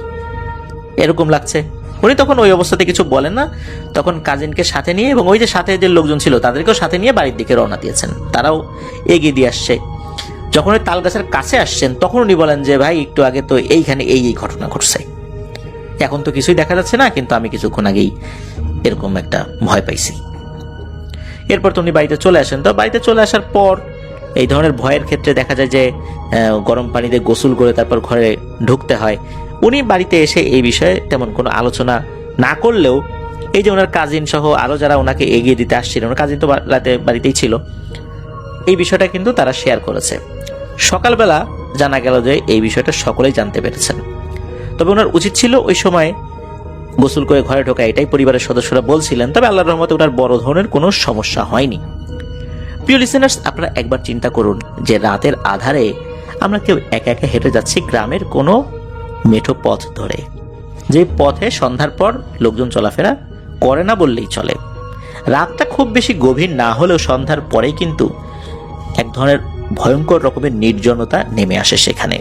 এরকম লাগছে। উনি তখন ওই অবস্থাতে কিছু বলেন না। তখন কাজিনকে সাথে নিয়ে এবং ওই যে সাথে যে লোকজন ছিল তাদেরকেও সাথে নিয়ে বাড়ির দিকে রওনা দিয়েছেন। তারাও এগিয়ে দিয়ে আসছে। যখন ওই তাল গাছের কাছে আসছেন তখন উনি বলেন যে ভাই একটু আগে তো এইখানে এই ঘটনা ঘটছে, এখন তো কিছুই দেখা যাচ্ছে না, কিন্তু আমি কিছুক্ষণ আগেই এরকম একটা ভয় পাইছি। এরপর তো উনি বাড়িতে চলে আসেন। তো বাড়িতে চলে আসার পর এই ধরনের ভয়ের ক্ষেত্রে দেখা যায় যে গরম পানিতে গোসল করে তারপর ঘরে ঢুকতে হয়। উনি বাড়িতে এসে এই বিষয়ে তেমন কোনো আলোচনা না করলেও এই যে ওনার কাজিন সহ আরো যারা ওনাকে এগিয়ে দিতে আসছিলেন, ওনার কাজিন তো রাতে বাড়িতেই ছিল, এই বিষয়টা কিন্তু তারা শেয়ার করেছে। সকালবেলা জানা গেল যে এই বিষয়টা সকলেই জানতে পেরেছেন। তবে ওনার উচিত ছিল ওই সময় গোসল করে ঘরে ঢোকা, এটাই পরিবারের সদস্যরা বলছিলেন। তবে আল্লাহর রহমতে ওনার বড় ধরনের কোনো সমস্যা হয়নি। প্রিয় লিসেনার্স, আপনারা একবার চিন্তা করুন যে রাতের আধারে আমরা কেউ একা একা হেঁটে যাচ্ছি গ্রামের কোনো মেঠো পথ ধরে, যে পথে সন্ধ্যার পর লোকজন চলাফেরা করে না বললেই চলে। রাতটা খুব বেশি গভীর না হলেও সন্ধ্যার পরেই কিন্তু এক ধরনের ভয়ঙ্কর রকমের নির্জনতা নেমে আসে সেখানে।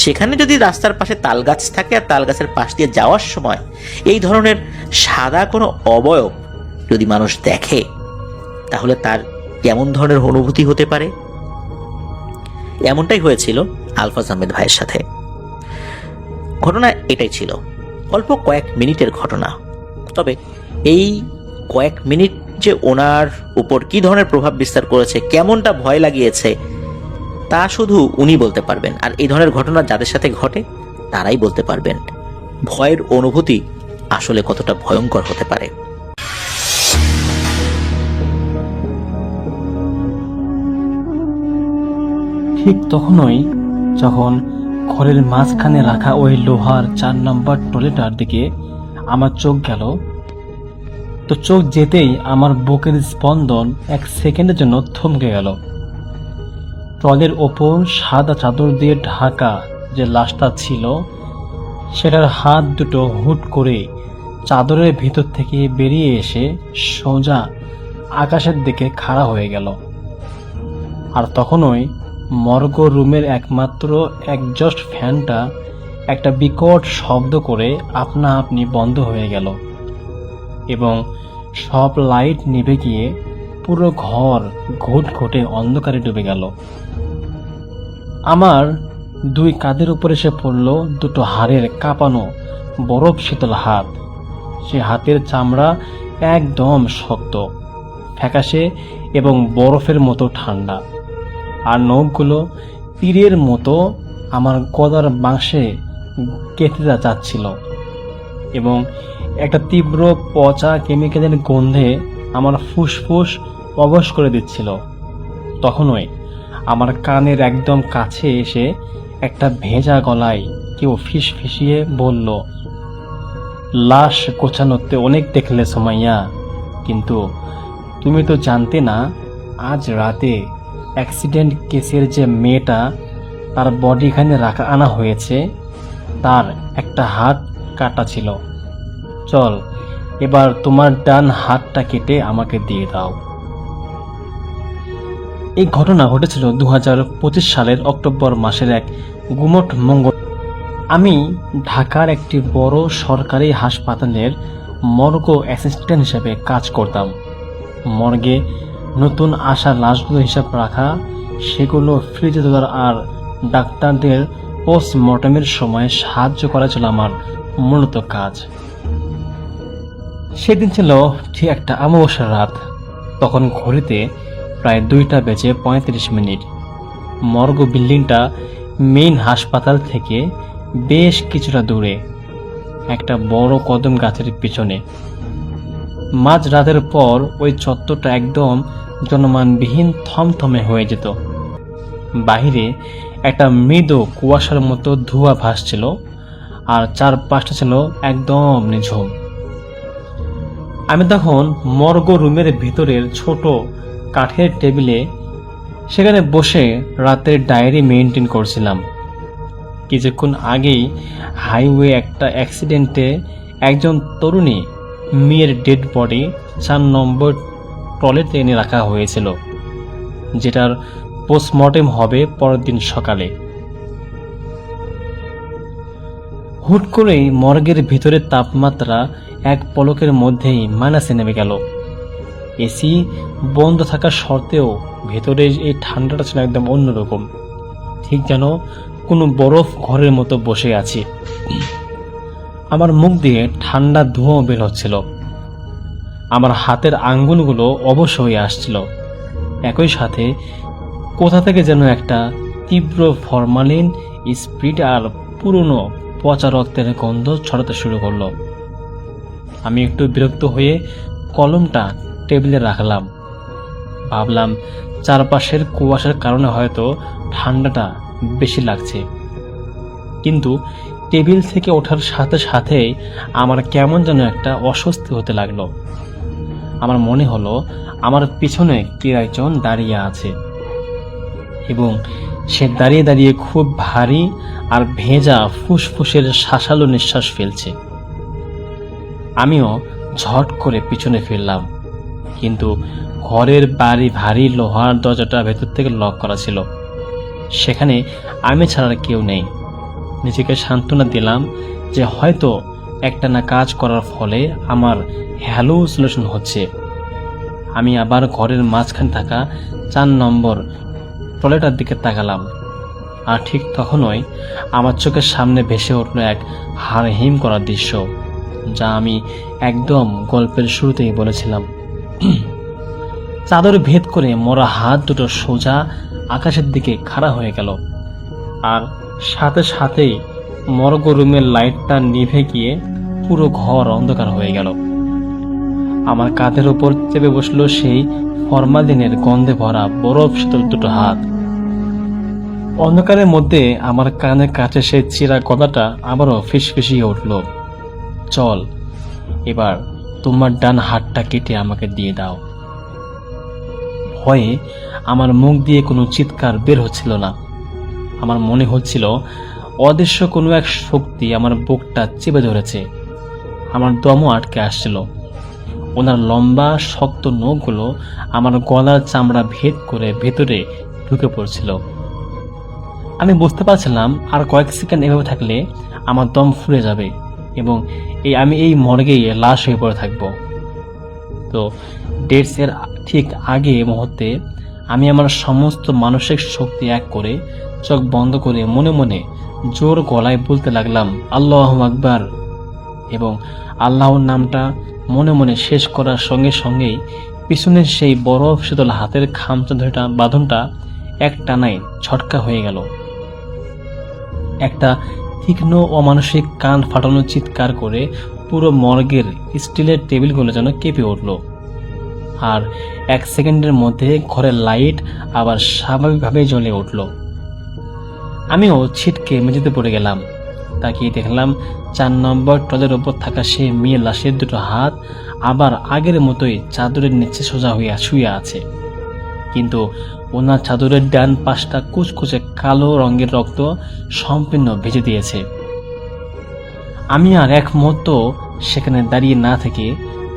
সেখানে যদি রাস্তার পাশে তাল গাছ থাকে আর তাল গাছের পাশ দিয়ে যাওয়ার সময় এই ধরনের সাদা কোনো অবয়ব যদি মানুষ দেখে, তাহলে তার কেমন ধরনের অনুভূতি হতে পারে। এমনটাই হয়েছিল আলফাজ আহমেদ ভাইয়ের সাথে। ঘটনা এটাই ছিল, অল্প কয়েক মিনিটের ঘটনা। তবে এই কয়েক মিনিট যে ওনার উপর কি ধরনের প্রভাব বিস্তার করেছে, কেমনটা ভয় লাগিয়েছে, তা শুধু উনি বলতে পারবেন। আর এই ধরনের ঘটনা যাদের সাথে ঘটে তারাই বলতে পারবেন ভয়ের অনুভূতি আসলে কতটা ভয়ঙ্কর হতে পারে। ঠিক তখনই যখন ঘরের মাঝখানে রাখা ওই লোহার 4 নম্বর ট্রলিটার দিকে আমার চোখ গেল। তো চোখ যেতেই আমার বুকের স্পন্দন 1 সেকেন্ডের জন্য থমকে গেল। ট্রলির ওপর সাদা চাদর দিয়ে ঢাকা যে লাশটা ছিল, সেটার হাত দুটো হুট করে চাদরের ভিতর থেকে বেরিয়ে এসে সোজা আকাশের দিকে খাড়া হয়ে গেল। আর তখনই মর্গ রুমের একমাত্র একজস্ট ফ্যানটা একটা বিকট শব্দ করে আপনা আপনি বন্ধ হয়ে গেল এবং সব লাইট নিভে গিয়ে পুরো ঘর ঘুটঘুটে অন্ধকারে ডুবে গেল। আমার 2 কাঁধের উপরে এসে পড়ল দুটো হাড়ের কাঁপানো বরফ শীতল হাত। সে হাতের চামড়া একদম শক্ত, ফ্যাকাশে এবং বরফের মতো ঠান্ডা, আর নখগুলো তীরের মতো আমার গলার মাংসে গেঁথে যাচ্ছিল এবং একটা তীব্র পচা কেমিক্যালের গন্ধে আমার ফুসফুস অবশ করে দিচ্ছিল। তখনই আমার কানের একদম কাছে এসে একটা ভেজা গলায় কেউ ফিসফিসিয়ে বলল, লাশ গোছানোতে অনেক দেখলে সুমাইয়া, কিন্তু তুমি তো জানতে না আজ রাতে অ্যাক্সিডেন্ট কেসের যে মেয়েটা তার বডি এখানে আনা হয়েছে, তার একটা হাত কাটা ছিল। চল এবার তোমার ডান হাতটা কেটে আমাকে দিয়ে দাও। এই ঘটনা ঘটেছিল 2025 সালের অক্টোবর মাসের এক গুমট মঙ্গল। আমি ঢাকার একটি বড় সরকারি হাসপাতালের মর্গ অ্যাসিস্ট্যান্ট হিসেবে কাজ করতাম। মর্গে নতুন আসা লাশগুলো হিসাব রাখা, সেগুলো ফ্রিজে তোলার আর ডাক্তারদের পোস্টমর্টমের সময় সাহায্য করা ছিল আমার মূলত কাজ। সেদিন ছিল ঠিক একটা অমাবস্যার রাত। তখন ঘড়িতে প্রায় 2:35 মর্গ বিল্ডিংটা মেইন হাসপাতাল থেকে বেশ কিছুটা দূরে, একটা বড় কদম গাছের পিছনে। মাঝ রাতের পর ওই চত্বরটা একদম জনমানবিহীন থমথমে হয়ে যেত। বাহিরে একটা মৃদু কুয়াশার মতো ধোঁয়া ভাসছিল আর চারপাশটা ছিল একদম নিঝুম। আমি তখন মর্গ রুমের ভিতরের ছোট কাঠের টেবিলে সেখানে বসে রাতের ডায়েরি মেইনটেইন করছিলাম। কিছুক্ষণ আগেই হাইওয়ে একটা অ্যাক্সিডেন্টে একজন তরুণী মেয়ের ডেড বডি 4 নম্বর ট্রলিতে এনে রাখা হয়েছিল, যেটার পোস্টমর্টেম হবে পরের দিন সকালে। হুট করেই মর্গের ভিতরের তাপমাত্রা এক পলকের মধ্যেই মাইনাসে নেমে গেল। এসি বন্ধ থাকা সত্ত্বেও ভেতরে এই ঠান্ডাটা ছিল একদম অন্যরকম, ঠিক যেন কোনো বরফ ঘরের মতো বসে আছি। আমার মুখ দিয়ে ঠান্ডা ধোঁয়া বের হচ্ছিল, আমার হাতের আঙ্গুলগুলো অবশ হয়ে আসছিল। একই সাথে কোথা থেকে যেন একটা তীব্র ফরমালিন স্পিরিট আর পুরনো পচা রক্তের গন্ধ ছড়াতে শুরু করলো। আমি একটু বিরক্ত হয়ে কলমটা টেবিলে রাখলাম। ভাবলাম চারপাশের কুয়াশার কারণে হয়তো ঠান্ডাটা বেশি লাগছে, কিন্তু টেবিল থেকে ওঠার সাথে সাথেই আমার কেমন যেন একটা অস্বস্তি হতে লাগলো। আমার মনে হলো আমার পিছনে কে একজন দাঁড়িয়ে আছে এবং সে দাঁড়িয়ে দাঁড়িয়ে খুব ভারী আর ভেজা ফুসফুসের শাঁসালো নিঃশ্বাস ফেলছে। আমিও ঝট করে পিছনে ফিরলাম, কিন্তু ঘরের ভারী লোহার দরজাটা ভেতর থেকে লক করা ছিল। সেখানে আমি ছাড়া কেউ নেই। নিজেকে সান্ত্বনা দিলাম যে হয়তো একটানা কাজ করার ফলে আমার হ্যালুসিনেশন হচ্ছে। আমি আবার ঘরের মাঝখানে থাকা 4 নম্বর টয়লেটার দিকে তাকালাম, আর ঠিক তখনই আমার চোখের সামনে ভেসে উঠল এক হাড়হিম করা দৃশ্য, যা আমি একদম গল্পের শুরুতেই বলেছিলাম। চাদর ভেদ করে মরা হাত দুটো সোজা আকাশের দিকে খাড়া হয়ে গেল, আর সাথে সাথেই মর্গ রুমের লাইটটা নিভে গিয়ে পুরো ঘর অন্ধকার হয়ে গেল। আমার কাঁধের উপর চেপে বসলো সেই ফরমালিনের গন্ধে ভরা বরফ শীতল দুটো হাত। অন্ধকারের মধ্যে আমার কানের কাছে সেই চিরা কথাটা আবারও ফিসফিসিয়ে উঠল, চল এবার তোমার ডান হাতটা কেটে আমাকে দিয়ে দাও। ভয়ে আমার মুখ দিয়ে কোনো চিৎকার বের হচ্ছিল না। আমার মনে হচ্ছিল অদৃশ্য কোনো এক শক্তি আমার বুকটা চেপে ধরেছে। আমার দমও আটকে আসছিল। ওনার লম্বা শক্ত নখগুলো আমার গলার চামড়া ভেদ করে ভেতরে ঢুকে পড়ছিল। আমি বুঝতে পারছিলাম আর কয়েক সেকেন্ড এভাবে থাকলে আমার দম ফুরে যাবে এবং আমি এই মর্গেই লাশ হয়ে পড়ে থাকবো। তো ডেটস এর ঠিক আগে মুহূর্তে আমি আমার সমস্ত মানসিক শক্তি এক করে চোখ বন্ধ করে মনে মনে জোর গলায় বলতে লাগলাম, আল্লাহু আকবার। এবং আল্লাহর নামটা মনে মনে শেষ করার সঙ্গে সঙ্গেই পিছনের সেই বরফ শীতল হাতের খামচা ধরে বাঁধনটা এক টানায় ছটকা হয়ে গেল। একটা তীক্ষ্ণ অমানসিক কান ফাটানো চিৎকার করে পুরো মর্গের স্টিলের টেবিলগুলো যেন কেঁপে উঠল। আর এক সেকেন্ডের মধ্যে ঘরের লাইট আবার স্বাভাবিকভাবেই জ্বলে উঠল। আমিও ছিটকে মেঝেতে পড়ে গেলাম। তাকিয়ে দেখলাম 4 নম্বর টলের ওপর থাকা সে মেয়ে লাশের দুটো হাত আবার আগের মতোই চাদরের নিচে সোজা হইয়া শুয়ে আছে, কিন্তু ওনার চাদরের ডান পাশটা কুচকুচে কালো রঙের রক্ত সম্পূর্ণ ভেজে দিয়েছে। আমি আর এক মুহূর্ত সেখানে দাঁড়িয়ে না থেকে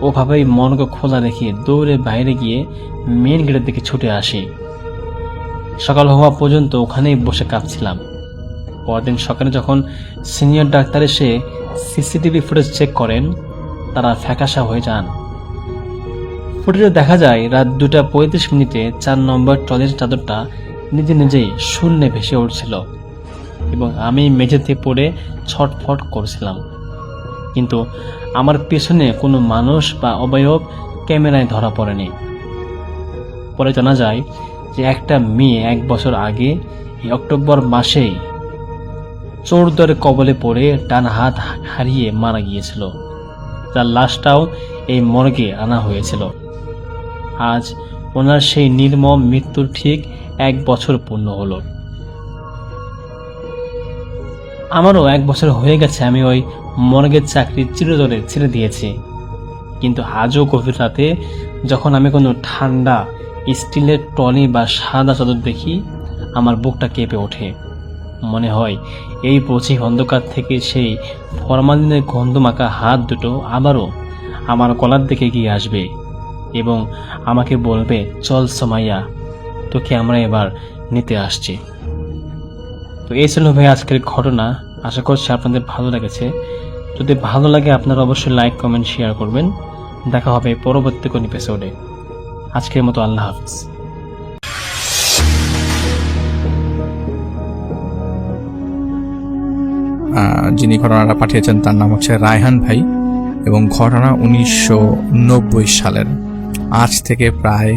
ওভাবেই মর্গ খোলা রেখে দৌড়ে বাইরে গিয়ে মেন গেটের দিকে ছুটে আসি। সকাল হওয়া পর্যন্ত ওখানেই বসে কাঁপছিলাম। পরদিন সকালে যখন সিনিয়র ডাক্তার এসে সিসিটিভি ফুটেজ চেক করেন, তারা ফ্যাকাশা হয়ে যান। ফুটেজে দেখা যায় রাত 2:35 4 নম্বর ট্রলির চাদরটা নিজে নিজেই শূন্যে ভেসে উঠছিল এবং আমি মেঝেতে পড়ে ছটফট করছিলাম, কিন্তু আমার পেছনে কোনো মানুষ বা অবয়ব ক্যামেরায় ধরা পড়েনি। পরে জানা যায় যে একটা মেয়ে 1 বছর আগে এই অক্টোবর মাসেই চোরদের কবলে পড়ে ডান হাত হারিয়ে মারা গিয়েছিল। তার লাশটাও এই মর্গে আনা হয়েছিল। আজ ওনার সেই নির্মম মৃত্যুর ঠিক 1 বছর পূর্ণ হলো। আমারও 1 বছর হয়ে গেছে আমি ওই মর্গের চাকরি চিরতরে ছেড়ে দিয়েছি, কিন্তু আজও গভীর রাতে যখন আমি কোনো ঠান্ডা স্টিলের টলি বা সাদা চাদর দেখি, আমার বুকটা কেঁপে ওঠে। মনে হয় এই পচিক অন্ধকার থেকে সেই ফরমালিনের গন্ধ মাখা হাত দুটো আবারও আমার গলার দিকে গিয়ে আসবে এবং আমাকে বলবে, চল সোমাইয়া, তোকে আমরা এবার নিতে আসছি। তো এই ছিল ভাই আজকের ঘটনা। আশা করছি আপনাদের ভালো লেগেছে। যদি ভালো লাগে আপনারা অবশ্যই লাইক, কমেন্ট, শেয়ার করবেন। দেখা হবে পরবর্তী কোন এপিসোডে। আজকের মতো আল্লাহ হাফিজ। যিনি ঘটনাটা পাঠিয়েছেন তার নাম হচ্ছে রায়হান ভাই এবং ঘটনা 1990 সালের। আজ থেকে প্রায়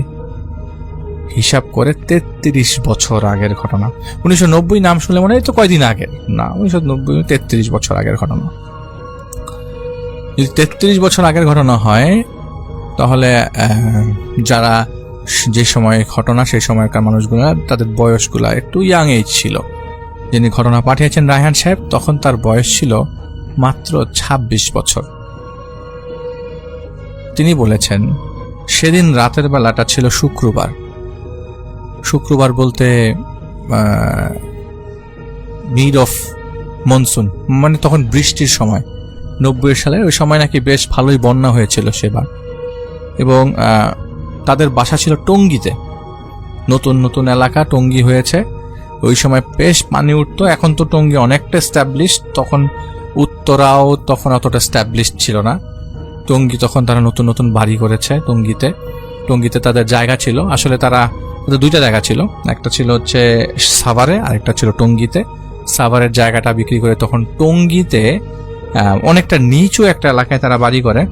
হিসাব করে 33 বছর আগের ঘটনা। 1990 নাম শুনলে মনে হয় তো কয়দিন আগের না, 1990 33 বছর আগের ঘটনা। যদি 33 বছর আগের ঘটনা হয় তাহলে যারা যে সময় ঘটনা সেই সময়কার মানুষগুলা তাদের বয়সগুলা একটু ইয়াং এজ ছিল। যিনি ঘটনা পাঠিয়েছেন রায়হান সাহেব, তখন তার বয়স ছিল মাত্র 26 বছর। তিনি বলেছেন সেদিন রাতের বেলাটা ছিল শুক্রবার। শুক্রবার বলতে মিড অফ মনসুন, মানে তখন বৃষ্টির সময়। 90 সালে ওই সময় নাকি বেশ ভালোই বন্যা হয়েছিল সেবার। এবং তাদের বাসা ছিল টঙ্গীতে, নতুন নতুন এলাকা টঙ্গী হয়েছে। ওই সময় বেশ পানি উঠতো। এখন তো টঙ্গী অনেকটা এস্টাবলিশড, তখন উত্তরাও তখন অতটা এস্টাবলিশড ছিল না। টঙ্গী তখন তারা নতুন নতুন বাড়ি করেছে টঙ্গীতে তাদের জায়গা ছিল। আসলে তাদের 2টা জায়গা ছিল, একটা ছিল হচ্ছে সাভারে আর একটা ছিল টঙ্গীতে। সাভারের জায়গাটা বিক্রি করে তখন টঙ্গীতে অনেকটা নিচু একটা এলাকায় তারা বাড়ি করে।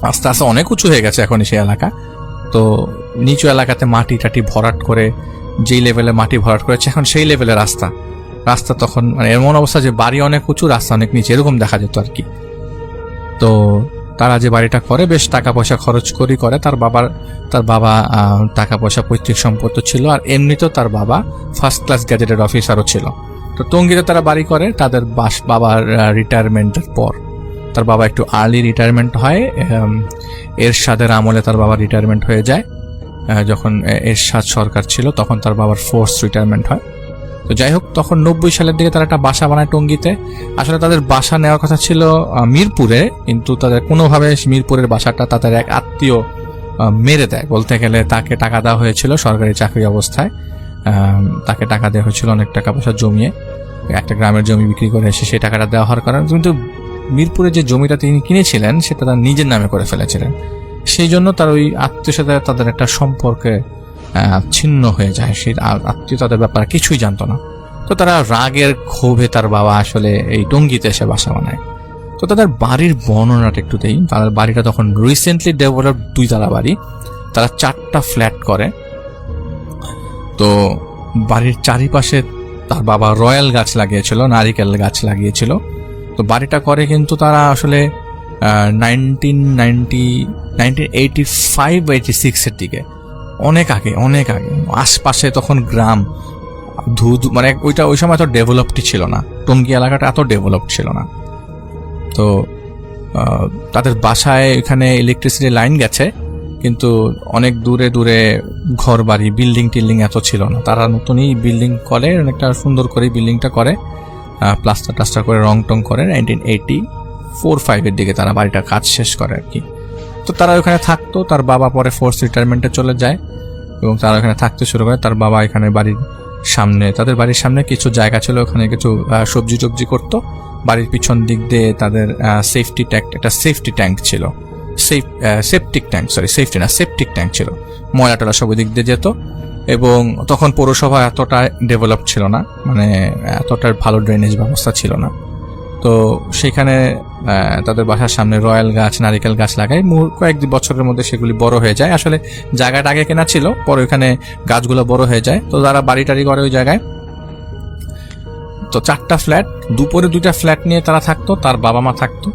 আস্তে আস্তে অনেক উঁচু হয়ে গেছে এখন সেই এলাকা। তো নিচু এলাকাতে মাটি টাটি ভরাট করে, যেই লেভেলে মাটি ভরাট করেছে এখন সেই লেভেলে রাস্তা তখন মানে এমন অবস্থা যে বাড়ি অনেক উঁচু, রাস্তা অনেক নিচে, এরকম দেখা যেত আর কি। তো তারা যে বাড়িটা করে বেশ টাকা পয়সা খরচ করে তার বাবা টাকা পয়সা পৈতৃক সম্পত্তি ছিল, আর এমনিতেও তার বাবা ফার্স্ট ক্লাস গ্যাজেটেড অফিসারও ছিল। তো টঙ্গীতে তারা বাড়ি করে তাদের বাবার রিটায়ারমেন্টের পর। তার বাবা একটু আর্লি রিটায়ারমেন্ট হয়, এরশাদের আমলে তার বাবা রিটায়ারমেন্ট হয়ে যায়। যখন এরশাদ সরকার ছিল তখন তার বাবার ফোর্স রিটায়ারমেন্ট হয়। তো যাই হোক, তখন 90 সালের দিকে তারা একটা বাসা বানায় টঙ্গীতে। আসলে তাদের বাসা নেওয়ার কথা ছিল মিরপুরে, কিন্তু তাদের কোনোভাবে মিরপুরের বাসাটা তাদের এক আত্মীয় মেরে দেয়। বলতে গেলে তাকে টাকা দেওয়া হয়েছিল সরকারি চাকরি অবস্থায়, তাকে টাকা দেওয়া হয়েছিল অনেক টাকা পয়সা জমিয়ে, একটা গ্রামের জমি বিক্রি করে এসে সেই টাকাটা দেওয়া হওয়ার কারণে। কিন্তু মিরপুরে যে জমিটা তিনি কিনেছিলেন সেটা তার নিজের নামে করে ফেলেছিলেন, সেই জন্য তার ওই আত্মীয় সাথে তাদের একটা সম্পর্কে ছিন্ন হয়ে যায়। সেই আত্মীয় তাদের ব্যাপারে কিছুই জানতো না। তো তারা রাগের ক্ষোভে তার বাবা আসলে এই টঙ্গীতে এসে বাসা বানায়। তো তাদের বাড়ির বর্ণনাটা একটু দেই। তাদের বাড়িটা তখন রিসেন্টলি ডেভেলপ 2 তলা বাড়ি, তারা 4টা ফ্ল্যাট করে। তো বাড়ির চারিপাশে তার বাবা রয়্যাল গাছ লাগিয়েছিল, নারিকেল গাছ লাগিয়েছিল। তো বাড়িটা করে কিন্তু তারা আসলে 1985-86 এর দিকে, অনেক আগে। আশপাশে তখন গ্রাম মানে ওই সময় এত ডেভেলপড ছিল না, টঙ্গী এলাকাটা এত ডেভেলপড ছিল না। তো তাদের বাসায় এখানে ইলেকট্রিসিটি লাইন গেছে, কিন্তু অনেক দূরে দূরে ঘর বাড়ি বিল্ডিং টিল্ডিং এত ছিল না। তারা নতুনই বিল্ডিং করে, অনেকটা সুন্দর করে বিল্ডিংটা করে, প্লাস্টার টাস্টার করে রং টং করে। 1984-85 এর দিকে তারা বাড়িটা কাজ শেষ করে আর কি। তো তারা ওখানে থাকতো। তার বাবা পরে ফোর্স রিটায়ারমেন্টে চলে যায় এবং তারা ওখানে থাকতে শুরু করে। তার বাবা এখানে তাদের বাড়ির সামনে কিছু জায়গা ছিল, ওখানে কিছু সবজি টবজি করতো। বাড়ির পিছন দিক দিয়ে তাদের একটা সেফটি ট্যাঙ্ক ছিল, সেপটিক ট্যাঙ্ক ছিল। ময়লা টলা সব দিক দিয়ে যেত। এবং তখন পৌরসভা এতটা ডেভেলপ ছিল না, মানে এতটা ভালো ড্রেনেজ ব্যবস্থা ছিল না। তো সেখানে তাদের বাসার সামনে রয়্যাল গাছ, নারিকেল গাছ লাগায়। কয়েক বছরের মধ্যে সেগুলি বড় হয়ে যায়। আসলে জায়গাটা আগে কেনা ছিল, পরে ওখানে গাছগুলো বড় হয়ে যায়। তো তারা বাড়ি টাড়ি করে ওই জায়গায়। তো 4টা ফ্ল্যাট, দুপুরে 2টা ফ্ল্যাট নিয়ে তারা থাকতো, তার বাবা মা থাকতো।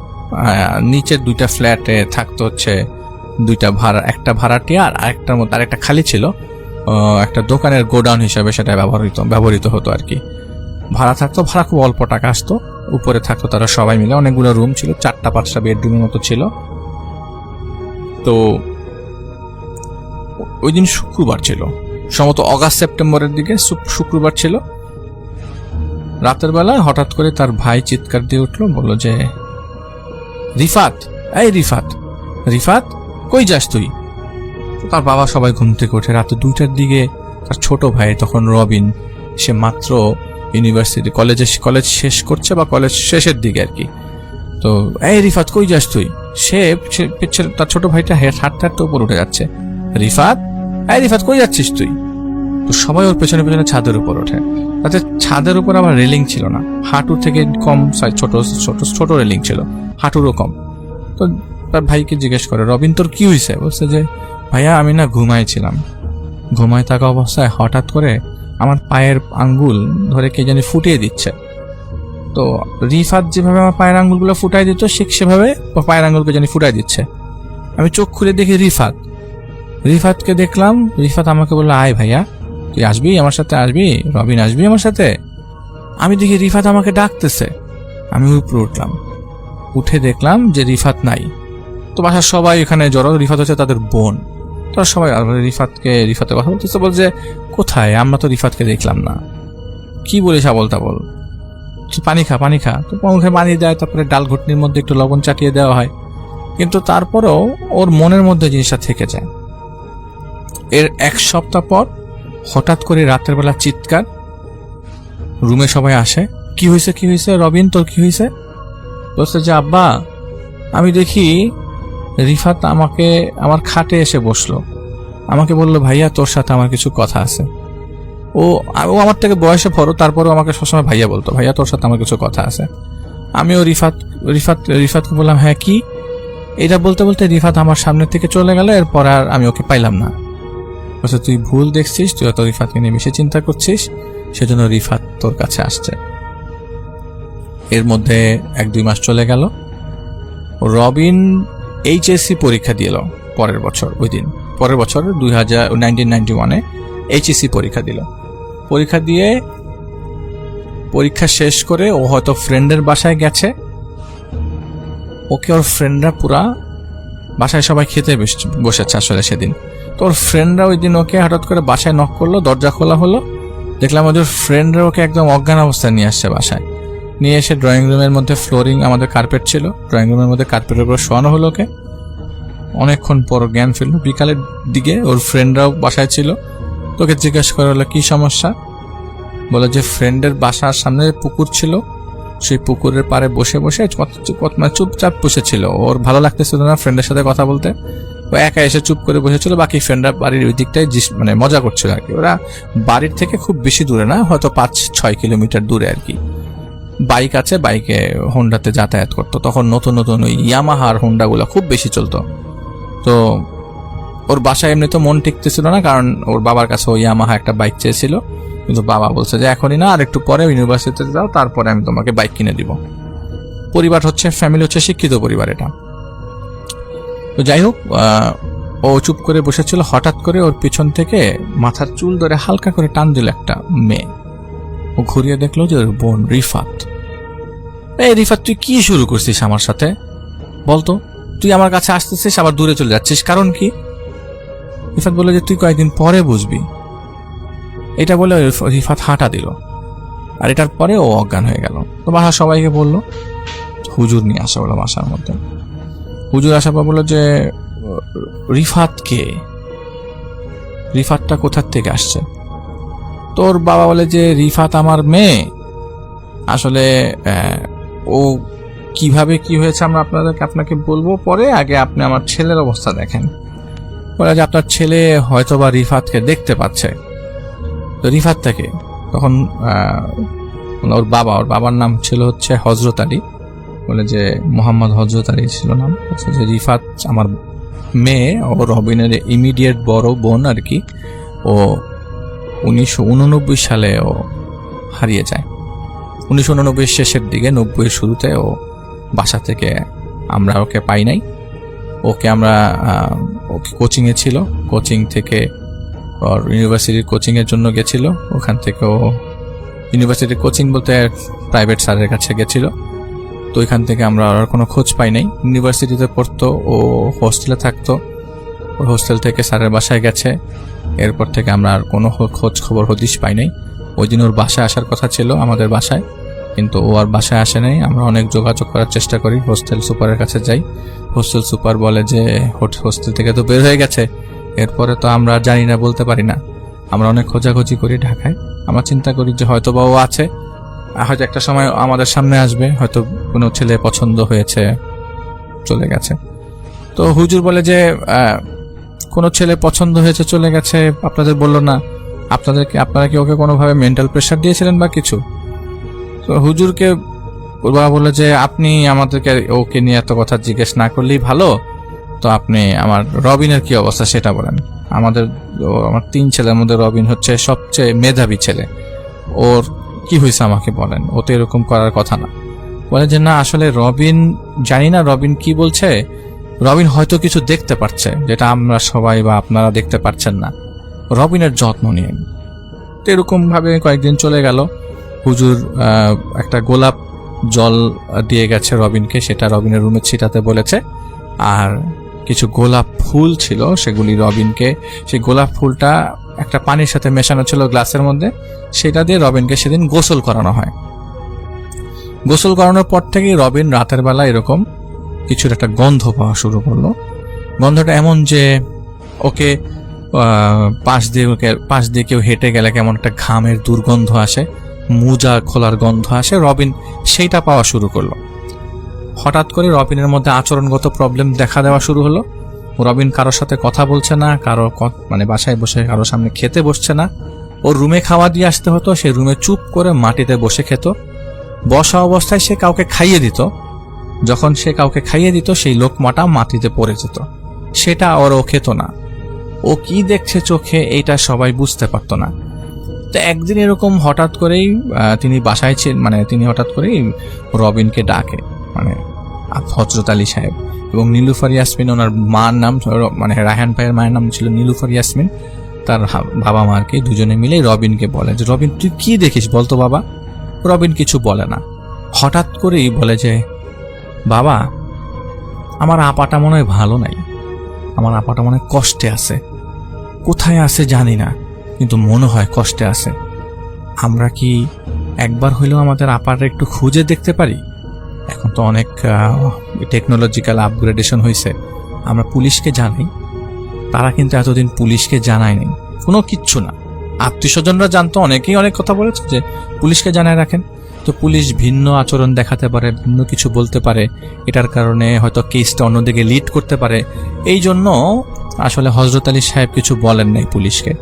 নিচের 2টা ফ্ল্যাটে থাকতো হচ্ছে 2টা একটা ভাড়াটিয়া, আর আরেকটার মধ্যে আরেকটা খালি ছিল, একটা দোকানের গোডাউন হিসাবে সেটা ব্যবহৃত হতো আর কি। ভাড়া থাকতো, ভাড়া খুব অল্প টাকা আসতো। উপরে থাকতো তারা সবাই মিলে, অনেকগুলো রুম ছিল, 4টা-5টা বেডরুমের মতো ছিল। তো ওই দিন শুক্রবার ছিল, সম্ভবত অগাস্ট সেপ্টেম্বরের দিকে শুক্রবার ছিল। রাতের বেলা হঠাৎ করে তার ভাই চিৎকার দিয়ে উঠলো, বলল যে রিফাত, এই রিফাত কই যাস তুই? তার বাবা সবাই ঘুম থেকে ওঠে। রাতে 2টার দিকে তার ছোট ভাই তখন রবিন, সে মাত্র ইউনিভার্সিটি কলেজ শেষ করছে বা কলেজ শেষের দিকে আর কি। তো এই রিফাত কই যাস তুই? সে তার ছোট ভাইটা হাঁটতে হাঁটতে উপর উঠে যাচ্ছে। রিফাত, এই রিফাত কই যাচ্ছিস তুই? তো সবাই ওর পেছনে পেছনে ছাদের উপর ওঠে। তাতে ছাদের উপর আবার রেলিং ছিল না, হাঁটুর থেকে কম সাইজ, ছোট রেলিং ছিল, হাঁটুরও কম। তো তার ভাইকে জিজ্ঞেস করে, রবিন তোর কি হয়েছে? বলছে যে ভাইয়া আমি না ঘুমায় থাকা অবস্থায় হঠাৎ করে আমার পায়ের আঙ্গুল ধরে কে জানি ফুটিয়ে দিচ্ছে। তো রিফাত যেভাবে আমার পায়ের আঙ্গুলগুলো ফুটাই দিত, সেভাবে পায়ের আঙ্গুলকে জানি ফুটাই দিচ্ছে। আমি চোখ খুলে দেখি রিফাতকে দেখলাম। রিফাত আমাকে বললো, আয় ভাইয়া তুই আসবি আমার সাথে, রবিন আসবি আমার সাথে? আমি দেখি রিফাত আমাকে ডাকতেছে। আমি উপরে উঠলাম, উঠে দেখলাম যে রিফাত নাই। তো বাসার সবাই এখানে জড়ো। রিফাত হচ্ছে তাদের বোন। তারা সবাই রিফাতের কথা বলতেছে, বলছে কোথায়, আমরা তো রিফাতকে দেখলাম না। কি বলিস আবল তাবল, পানি খা। তো মুখে পানি দেয়, তারপরে ডাল ঘুটনির মধ্যে একটু লবণ চাটিয়ে দেওয়া হয়। কিন্তু তারপরেও ওর মনের মধ্যে জিনিসটা থেকে যায়। এর 1 সপ্তাহ পর হঠাৎ করে রাতের বেলা চিৎকার, রুমে সবাই আসে। কি হয়েছে রবিন, তোর কি হয়েছে? বলছে যে আব্বা আমি দেখি রিফাত আমার খাটে এসে বসলো, আমাকে বললো ভাইয়া তোর সাথে আমার কিছু কথা আছে। ও আমার থেকে বয়সে বড়, তারপরেও আমাকে সবসময় ভাইয়া বলতো, ভাইয়া তোর সাথে আমার কিছু কথা আছে। আমিও রিফাতকে বললাম হ্যাঁ কি? এটা বলতে বলতে রিফাত আমার সামনে থেকে চলে গেল। এরপর আর আমি ওকে পাইলাম না। বলছে তুই ভুল দেখছিস, তুই তো রিফাতকে নিয়ে বেশি চিন্তা করছিস, সেজন্য রিফাত তোর কাছে আসছে। এর মধ্যে 1-2 মাস চলে গেল। রবিন এইচএসসি পরীক্ষা দিল পরের বছর, ওই দিন পরের বছর 1991-এ এইচএসসি পরীক্ষা দিল। পরীক্ষা দিয়ে পরীক্ষা শেষ করে ও হয়তো ফ্রেন্ডের বাসায় গেছে, ওকে ওর ফ্রেন্ডরা পুরা বাসায় সবাই খেতে বসেছে আসলে সেদিন। তো ওর ফ্রেন্ডরা ওই দিন ওকে হঠাৎ করে বাসায় নক করলো, দরজা খোলা হলো, দেখলাম ওদের ফ্রেন্ডরা ওকে একদম অজ্ঞান অবস্থায় নিয়ে আসছে বাসায়। নিয়ে এসে ড্রয়িং রুমের মধ্যে ফ্লোরিং, আমাদের কার্পেট ছিল, ড্রয়িং রুমের মধ্যে কার্পেটের উপর শোয়ানো হলো ওকে। অনেকক্ষণ পর জ্ঞান ফিরল। বিকালের দিকে ওর ফ্রেন্ডরাও বাসায় ছিল, তোকে জিজ্ঞাসা করা হলো কি সমস্যা। বলে যে ফ্রেন্ডের বাসার সামনে পুকুর ছিল, সেই পুকুরের পাড়ে বসে বসে মানে চুপচাপ বসেছিল, ওর ভালো লাগতেছিল না ফ্রেন্ডের সাথে কথা বলতে, ও একা এসে চুপ করে বসেছিল, বাকি ফ্রেন্ডরা বাড়ির ওই দিকটায় মানে মজা করছিল আর কি। ওরা বাড়ির থেকে খুব বেশি দূরে না, হয়তো 5-6 কিলোমিটার দূরে আর কি। বাইক আছে, বাইকে হোন্ডাতে যাতায়াত করতো। তখন নতুন নতুন ওই ইয়ামাহার হোন্ডাগুলো খুব বেশি চলতো। তো ওর বাসায় এমনি তো মন টিকতেছিল না, কারণ ওর বাবার কাছে ওই ইয়ামাহা একটা বাইক চেয়েছিল, কিন্তু বাবা বলছে যে এখনই না, আর একটু পরে ইউনিভার্সিটিতে যাও, তারপরে আমি তোমাকে বাইক কিনে দিব। পরিবার হচ্ছে, ফ্যামিলি হচ্ছে শিক্ষিত পরিবার এটা। তো যাই হোক, ও চুপ করে বসেছিল, হঠাৎ করে ওর পিছন থেকে মাথার চুল ধরে হালকা করে টান দিল একটা মেয়ে। ও ঘুরিয়ে দেখলো যে ওর বোন রিফাত। এই রিফাত, তুই কি শুরু করছিস আমার সাথে বলতো? তুই আমার কাছে আসতেছিস আবার দূরে চলে যাচ্ছিস, কারণ কি? রিফাত বলল যে তুই কয়েকদিন পরে বুঝবি। এটা বলে রিফাত হাঁটা দিল, আর এটার পরে ও অজ্ঞান হয়ে গেল। তো বাসা সবাইকে বললো, হুজুর নিয়ে আসা হলো বাসার মধ্যে। হুজুর আসার পর বললো যে রিফাত কে, রিফাতটা কোথার থেকে আসছে? তোর বাবা বলে যে রিফাত আমার মেয়ে। আসলে ও কিভাবে কি হয়েছে আমরা আপনাকে বলবো পরে, আগে আপনি আমার ছেলের অবস্থা দেখেন। বলে যে আপনার ছেলে হয়তোবা রিফাতকে দেখতে পাচ্ছে। তো রিফাত থেকে তখন ওর বাবার নাম ছিল হচ্ছে হজরত আলী, বলে যে মোহাম্মদ হজরত আলী ছিল নাম। যে রিফাত আমার মেয়ে, ও রবিনের ইমিডিয়েট বড় বোন আর কি। ও 1989 সালে ও হারিয়ে যায়। 1989 শেষের দিকে, 90 শুরুতে ও বাসা থেকে আমরা ওকে পাই নাই। ওকে আমরা ওকে কোচিংয়ে ছিল, কোচিং থেকে ওর ইউনিভার্সিটির কোচিংয়ের জন্য গেছিল। ওখান থেকে ও ইউনিভার্সিটির কোচিং বলতে প্রাইভেট স্যারের কাছে গেছিল। তো ওইখান থেকে আমরা আর কোনো খোঁজ পাই নাই। ইউনিভার্সিটিতে পড়তো, ও হোস্টেলে থাকতো, ও হোস্টেল থেকে স্যারের বাসায় গেছে। এরপর থেকে আমরা আর কোনো খোঁজ খবর হদিশ পাই নাই। ওই দিন ওর বাসায় আসার কথা ছিল, আমাদের বাসায়, কিন্তু ও আর বাসায় আসে নাই। আমরা অনেক যোগাযোগ করার চেষ্টা করি, হোস্টেল সুপারের কাছে যাই। হোস্টেল সুপার বলে যে হোস্টেল থেকে তো বের হয়ে গেছে, এরপরে তো আমরা জানি না, বলতে পারি না। আমরা অনেক খোঁজাখুঁজি করি ঢাকায়। আমরা চিন্তা করি যে হয়তো বা ও আছে, হয়তো একটা সময় আমাদের সামনে আসবে, হয়তো কোনো ছেলে পছন্দ হয়েছে, চলে গেছে। তো হুজুর বলে যে কোনো ছেলে পছন্দ হয়েছে, চলে গেছে, আপনাদের বললো না? আপনারা কি ওকে কোনোভাবে মেন্টাল প্রেশার দিয়েছিলেন বা কিছু? তো হুজুরকে ওর বাবা বললো যে আপনি আমাদেরকে ওকে নিয়ে এত কথা জিজ্ঞেস না করলেই ভালো। তো আপনি আমার রবিনের কি অবস্থা সেটা বলেন। আমার 3 ছেলের মধ্যে রবিন হচ্ছে সবচেয়ে মেধাবী ছেলে, ওর কি হয়েছে আমাকে বলেন, ও তো এরকম করার কথা না। বলে যে না, আসলে রবিন, জানি না রবিন কি বলছে, রবিন হয়তো কিছু দেখতে পাচ্ছে যেটা আমরা সবাই বা আপনারা দেখতে পাচ্ছেন না, রবিনের যত্ন নিন। তো এরকম ভাবে কয়েকদিন চলে গেল। হুজুর একটা গোলাপ জল দিয়ে গেছে রবিনকে, সেটা রবিনের রুমে ছিটাতে বলেছে। আর কিছু গোলাপ ফুল ছিল, সেগুলি রবিনকে, সেই গোলাপ ফুলটা একটা পানির সাথে মেশানো ছিল গ্লাসের মধ্যে, সেটা দিয়ে রবিনকে সেদিন গোসল করানো হয়। গোসল করানোর পর থেকে রবিন রাতের বেলা এরকম কিছুর একটা গন্ধ পাওয়া শুরু করলো। গন্ধটা এমন যে ওকে পাশ দিয়ে কেউ হেঁটে গেলে কেমন একটা ঘামের দুর্গন্ধ আসে, মোজা খোলার গন্ধ আসে, রবিন সেইটা পাওয়া শুরু করলো। হঠাৎ করে রবিনের মধ্যে আচরণগত প্রবলেম দেখা দেওয়া শুরু হলো। রবিন কারোর সাথে কথা বলছে না, মানে বাসায় বসে কারোর সামনে খেতে বসছে না। ওর রুমে খাওয়া দিয়ে আসতে হতো, সে রুমে চুপ করে মাটিতে বসে খেত। বসা অবস্থায় সে কাউকে খাইয়ে দিত, যখন সে কাউকে খাইয়ে দিত সেই লোকমাটা মাটিতে পড়ে যেত, সেটা ও খেত না। ও কি দেখছে চোখে এইটা সবাই বুঝতে পারতো না। তো একদিন এরকম হঠাৎ করেই তিনি বাসায় ছিলেন, মানে তিনি হঠাৎ করেই রবিনকে ডাকে, মানে হজরত আলী সাহেব এবং নীলুফার ইয়াসমিন, ওনার মার নাম মানে রায়হান ভাইয়ের মায়ের নাম ছিল নীলুফার ইয়াসমিন, তার বাবা মাকে দুজনে মিলে রবিনকে বলে যে রবিন তুই কি দেখিস বলতো বাবা। রবিন কিছু বলে না, হঠাৎ করেই বলে যে বাবা আমার আপাটা মনে হয় ভালো নাই, আমার আপাটা মনে হয় কষ্টে আছে, কোথায় আছে জানি না কিন্তু মনে হয় কষ্টে আছে। আমরা কি একবার হইলেও আমাদের আপাটা একটু খুঁজে দেখতে পারি? এখন তো অনেক টেকনোলজিক্যাল আপগ্রেডেশন হয়েছে, আমরা পুলিশকে জানাই। তারা কিন্তু এতদিন পুলিশকে জানায়নি, কোনো কিচ্ছু না। আত্মীয় স্বজনরা জানতো, অনেকেই অনেক কথা বলেছে যে পুলিশকে জানায় রাখেন। তো পুলিশ ভিন্ন আচরণ দেখাতে পারে, ভিন্ন কিছু বলতে পারে, এটার কারণে হয়তো কেসটা অন্যদিকে লিড করতে পারে। এই জন্য আসলে হযরত আলী সাহেব কিছু বলেন নাই পুলিশকে।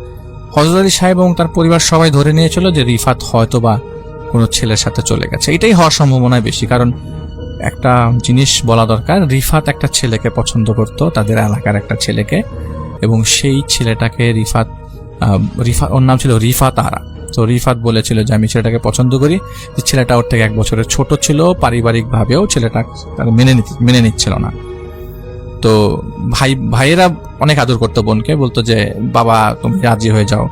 হযরত আলী সাহেব এবং তার পরিবার সবাই ধরে নিয়েছিল যে রিফাত হয়তো বা কোনো ছেলের সাথে চলে গেছে। এটাই হওয়ার সম্ভাবনা বেশি, কারণ একটা জিনিস বলা দরকার, রিফাত একটা ছেলেকে পছন্দ করত, তাদের এলাকার একটা ছেলেকে, এবং সেই ছেলেটাকে রিফাত ওর নাম ছিল রিফাত আরা। তো রিফাত বলেছিল যে আমি ছেলেটাকে পছন্দ করি। যে ছেলেটা ওর থেকে 1 বছরের ছোট ছিল, পারিবারিকভাবেও ছেলেটা মেনে নিচ্ছিল না। তো ভাইয়েরা অনেক আদর করতো বোনকে, বলতো যে বাবা তুমি রাজি হয়ে যাও।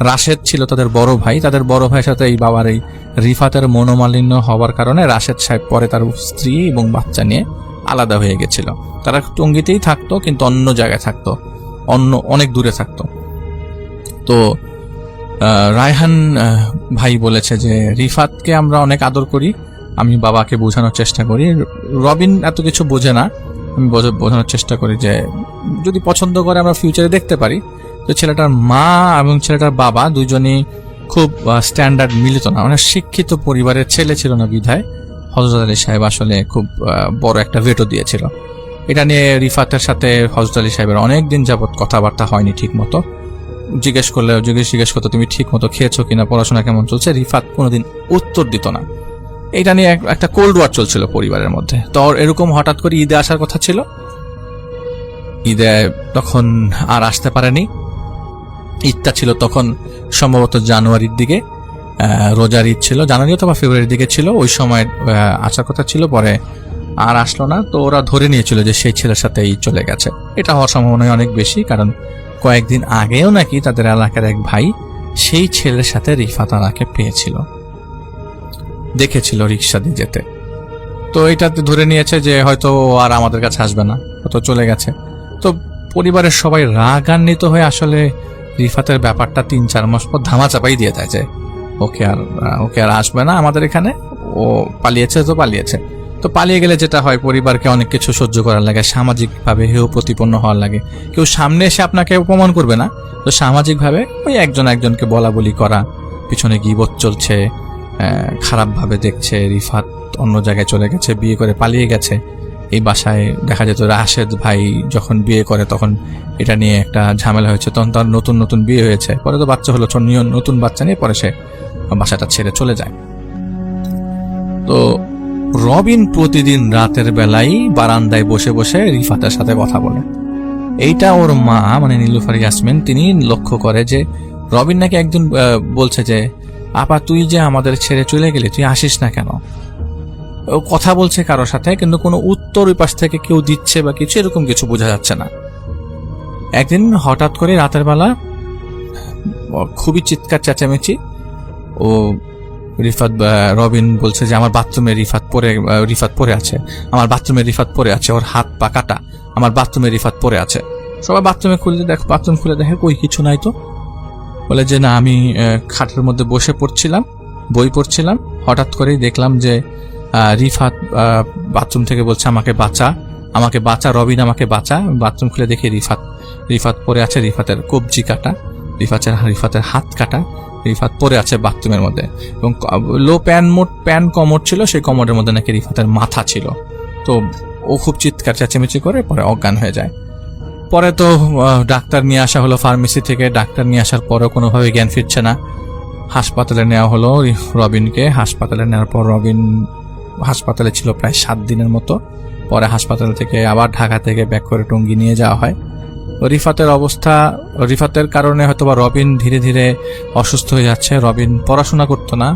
রাশেদ ছিল তাদের বড় ভাই, তাদের বড় ভাইয়ের সাথে এই বাবার এই রিফাতের মনোমালিন্য হওয়ার কারণে রাশেদ সাহেব পরে তার স্ত্রী এবং বাচ্চা নিয়ে আলাদা হয়ে গেছিল। তারা টঙ্গীতেই থাকতো, কিন্তু অন্য জায়গায় থাকতো, অনেক দূরে থাকতো। তো রায়হান ভাই বলেছে যে রিফাতকে আমরা অনেক আদর করি, আমি বাবাকে বোঝানোর চেষ্টা করি। রবিন এত কিছু বোঝে না, আমি বোঝানোর চেষ্টা করি যে যদি পছন্দ করে আমরা ফিউচারে দেখতে পারি। তো ছেলেটার মা এবং ছেলেটার বাবা দুজনেই খুব স্ট্যান্ডার্ড মিলিত না, অনেক শিক্ষিত পরিবারের ছেলে ছিল না বিধায় হযরত আলী সাহেব আসলে খুব বড় একটা ভেটো দিয়েছিল। এটা নিয়ে রিফাতের সাথে হযরত আলী সাহেবের অনেক দিন যাবৎ কথাবার্তা হয়নি ঠিক মতো। জিজ্ঞেস করতো তুমি ঠিক মতো খেয়েছো কিনা, পড়াশোনা কেমন চলছে, রিফাত কোনোদিন উত্তর দিত না। এটা নিয়ে একটা কোল্ড ওয়ার চলছিল পরিবারের মধ্যে। তো এরকম হঠাৎ করে ঈদে আসার কথা ছিল, ঈদে তখন আর আসতে পারেনি। ঈদটা ছিল তখন সম্ভবত জানুয়ারির দিকে, রোজার ঈদ ছিল, জানুয়ারি অথবা ফেব্রুয়ারির দিকে ছিল, ওই সময় আসার কথা ছিল, পরে আর আসলো না। তো ওরা ধরে নিয়েছিল যে সেই ছেলের সাথেই চলে গেছে। এটা হওয়ার সম্ভাবনা অনেক বেশি, কারণ কয়েকদিন আগেও নাকি তাদের এলাকার এক ভাই সেই ছেলের সাথে রিফাত আরাকে পেয়েছিল, দেখেছিল রিক্সা দিয়ে যেতে। তো এটাতে ধরে নিয়েছে যে হয়তো আর আমাদের কাছে আসবে না, হয়তো চলে গেছে। তো পরিবারের সবাই রাগান্বিত হয়ে আসলে রিফাতের ব্যাপারটা 3-4 মাস পর ধামাচাপাই দিয়ে দেয় যে ওকে আর আসবে না আমাদের এখানে, ও পালিয়েছে তো পালিয়েছে। তো পালিয়ে গেলে যেটা হয়, পরিবারকে অনেক কিছু সহ্য করার লাগে, সামাজিকভাবে হেয় প্রতিপন্ন হওয়ার লাগে। কেউ সামনে এসে আপনাকে অপমান করবে না, তো সামাজিকভাবে ওই একজনকে বলা বলি করা, পিছনে গীবত চলছে, খারাপভাবে দেখছে, রিফাত অন্য জায়গায় চলে গেছে, বিয়ে করে পালিয়ে গেছে। এই বাসায় দেখা যেত রাশেদ ভাই যখন বিয়ে করে তখন এটা নিয়ে একটা ঝামেলা হয়েছে, তখন তার নতুন বিয়ে হয়েছে, পরে তো বাচ্চা হলো, নতুন বাচ্চা নিয়ে পরে সে বাসাটা ছেড়ে চলে যায়। তো রবিন প্রতিদিন রাতের বেলায় বারান্দায় বসে বসে রিফাতের সাথে কথা বলে। এইটা ওর মা মানে নীলুফার ইয়াসমিন তিনি লক্ষ্য করে যে রবিন নাকি একদিন বলছে যে আপা তুই যে আমাদের ছেড়ে চলে গেলি, তুই আসিস না কেন? ও কথা বলছে কারোর সাথে, কিন্তু কোনো উত্তর ওই পাশ থেকে কেউ দিচ্ছে বা কিছু এরকম কিছু বোঝা যাচ্ছে না। একদিন হঠাৎ করে রাতের বেলা খুবই চিৎকার চেঁচামেচি, ও রবিন বলছে যে আমার বাথরুমে রিফাত পড়ে আছে, আমার বাথরুমে রিফাত পড়ে আছে, ওর হাত পা কাটা, আমার বাথরুমে রিফাত পড়ে আছে। সবাই বাথরুম খুলে দেখে কই কিছু নাই। তো বলে যে না, আমি খাটের মধ্যে বসে বই পড়ছিলাম, হঠাৎ করেই দেখলাম যে রিফাত বাথরুম থেকে বলছে আমাকে বাঁচা রবিন, আমাকে বাঁচা। বাথরুম খুলে দেখি রিফাত পড়ে আছে, রিফাতের কবজি কাটা, রিফাতের হাত কাটা, রিফাত পড়ে আছে বাথরুমের মধ্যে, এবং লো প্যান কমোড ছিল, সেই কমোডের মধ্যে নাকি রিফাতের মাথা ছিল। তো ও খুব চিৎকার চেঁচামেচি করে পরে অজ্ঞান হয়ে যায়। পরে তো ডাক্তার নিয়ে আসা হলো ফার্মেসি থেকে, ডাক্তার নিয়ে আসার পরেও কোনোভাবে জ্ঞান ফিরছে না। হাসপাতালে নেওয়া হলো রবিনকে। হাসপাতালে নেওয়ার পর রবিন হাসপাতালে ছিল প্রায় 7 দিনের মতো। পরে হাসপাতাল থেকে আবার ঢাকা থেকে ব্যাক করে টঙ্গী নিয়ে যাওয়া হয়। রিফাতের কারণে হয়তোবা রবিন ধীরে ধীরে অসুস্থ হয়ে যাচ্ছে। রবিন পড়াশোনা করতো না,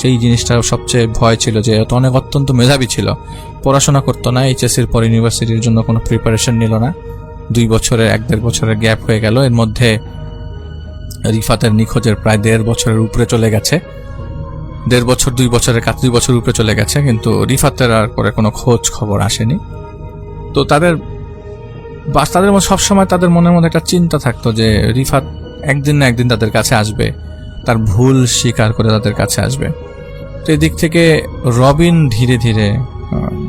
যেই জিনিসটা সবচেয়ে ভয় ছিল, যে অত্যন্ত মেধাবী ছিল, পড়াশোনা করতো না। এইচএসসির পর ইউনিভার্সিটির জন্য কোনো প্রিপারেশন নিল না। 1.5 বছরের গ্যাপ হয়ে গেল। এর মধ্যে রিফাতের নিখোঁজের প্রায় 1.5 বছরের উপরে চলে গেছে। 2 বছর উপরে চলে গেছে, কিন্তু রিফাতের আর পরে কোনো খোঁজ খবর আসেনি। তো তাদের সবসময় তাদের মনের মধ্যে একটা চিন্তা থাকতো যে রিফাত একদিন না একদিন তাদের কাছে আসবে, তার ভুল স্বীকার করে তাদের কাছে আসবে। তো এদিক থেকে রবিন ধীরে ধীরে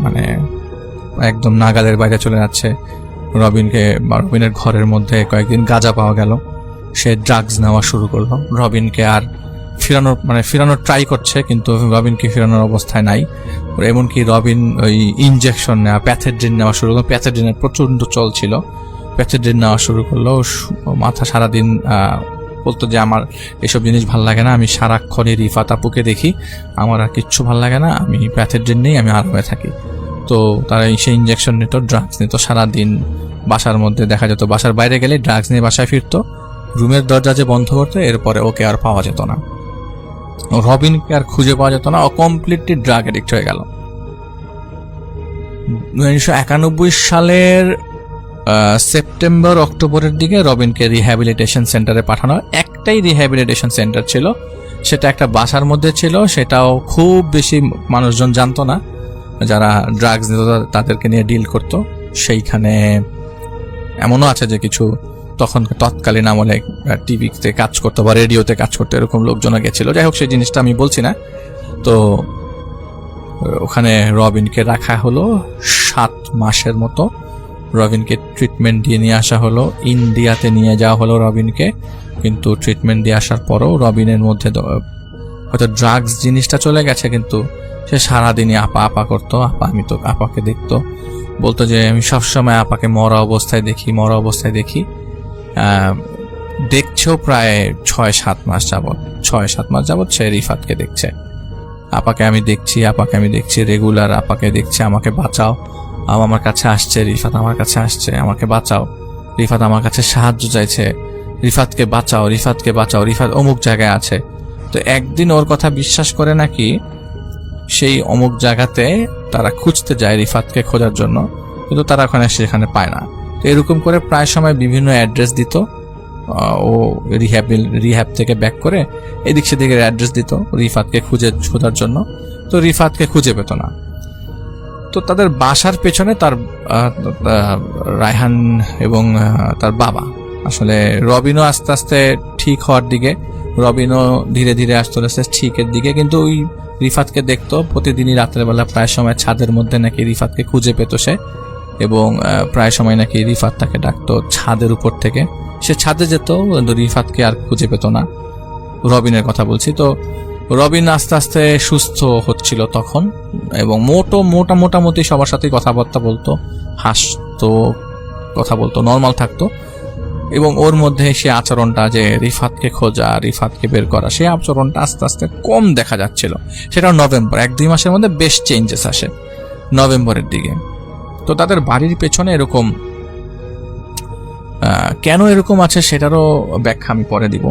মানে একদম নাগালের বাইরে চলে যাচ্ছে। রবিনের ঘরের মধ্যে কয়েকদিন গাঁজা পাওয়া গেল। সে ড্রাগস নেওয়া শুরু করলো। রবিনকে আর ফিরানোর ট্রাই করছে, কিন্তু রবিনকে ফিরানোর অবস্থায় নাই। এমনকি রবিন ওই ইনজেকশন নেওয়া, প্যাথেড্রিন নেওয়া শুরু করলো। প্যাথেড্রিনের প্রচন্ড চল ছিল, প্যাথেড্রিন নেওয়া শুরু করলো। মাথা সারাদিন বলতো যে আমার এসব জিনিস ভাল লাগে না, আমি সারাক্ষণই রিফাত আপুকে দেখি, আমার আর কিচ্ছু ভাল লাগে না, আমি প্যাথেড্রিন নেই, আমি আরামে থাকি। তো তারা সেই ইনজেকশন নিত, ড্রাগস নিত সারাদিন। বাসার মধ্যে দেখা যেত, বাসার বাইরে গেলে ড্রাগস নিয়ে বাসায় ফিরতো, রুমের দরজা যে বন্ধ করতো, এরপরে ওকে আর পাওয়া যেত না, রবিনকে আর খুঁজে পাওয়া যেত না। ও কমপ্লিটলি ড্রাগ এডিক্ট হয়ে গেল। 1991 সালের সেপ্টেম্বর অক্টোবরের দিকে রবিনকে রিহ্যাবিলিটেশন সেন্টারে পাঠানো। একটাই রিহ্যাবিলিটেশন সেন্টার ছিল, সেটা একটা বাসার মধ্যে ছিল। সেটাও খুব বেশি মানুষজন জানতো না, যারা ড্রাগস নিত তাদেরকে নিয়ে ডিল করতো। সেইখানে এমনও আছে যে কিছু তৎকালীন আমলে টিভিতে কাজ করতো বা রেডিওতে কাজ করতো, এরকম লোকজন গেছিল। যাই হোক, সেই জিনিসটা আমি বলছি না। তো ওখানে রবিনকে রাখা হলো 7 মাসের মতো। রবিনকে ট্রিটমেন্ট দিয়ে নিয়ে আসা হলো, ইন্ডিয়াতে নিয়ে যাওয়া হলো রবিনকে। কিন্তু ট্রিটমেন্ট দিয়ে আসার পরও রবিনের মধ্যে হয়তো ড্রাগস জিনিসটা চলে গেছে, কিন্তু সে সারাদিনই আপা করতো। আপাকে দেখতো, বলতো যে আমি সবসময় আপাকে মরা অবস্থায় দেখি। দেখছেও প্রায় 6-7 মাস যাবত সে রিফাতকে দেখছে। আপাকে আমি দেখছি রেগুলার, আপাকে দেখছি, আমাকে বাঁচাও, আমার কাছে আসছে, রিফাত আমার কাছে আসছে, আমাকে বাঁচাও, রিফাত আমার কাছে সাহায্য চাইছে, রিফাতকে বাঁচাও, রিফাত অমুক জায়গায় আছে। তো একদিন ওর কথা বিশ্বাস করে নাকি সেই অমুক জায়গাতে তারা খুঁজতে যায় রিফাতকে খোঁজার জন্য, কিন্তু তারা সেখানে পায় না। তো এরকম করে প্রায় সময় বিভিন্ন অ্যাড্রেস দিত। ও রিহ্যাব থেকে ব্যাক করে এদিক সেদিকে অ্যাড্রেস দিত রিফাতকে খোঁজার জন্য। তো রিফাতকে খুঁজে পেত না। তো তাদের বাসার পেছনে তার রায়হান এবং তার বাবা, আসলে রবিনও আস্তে আস্তে ঠিক হওয়ার দিকে, রবিনও ধীরে ধীরে আসতে ঠিকের দিকে। কিন্তু ওই রিফাতকে দেখতো প্রতিদিনই রাত্রেবেলা, প্রায় সময় ছাদের মধ্যে নাকি রিফাতকে খুঁজে পেত সে, এবং প্রায় সময় নাকি রিফাত তাকে ডাকতো ছাদের উপর থেকে। সে ছাদে যেত, কিন্তু রিফাতকে আর খুঁজে পেত না। রবিনের কথা বলছি। তো রবিন আস্তে আস্তে সুস্থ হচ্ছিল তখন, এবং মোটামুটি সবার সাথে কথাবার্তা বলতো, হাসতো, কথা বলতো, নর্মাল থাকতো। এবং ওর মধ্যে সে আচরণটা যে রিফাতকে খোঁজা, রিফাতকে বের করা, সেই আচরণটা আস্তে আস্তে কম দেখা যাচ্ছিল। সেটা নভেম্বর, 1-2 মাসের মধ্যে বেশ চেঞ্জেস আসে নভেম্বরের দিকে। তো তাদের বাড়ির পেছনে এরকম, কেন এরকম আছে সেটারও ব্যাখ্যা আমি পরে দিব।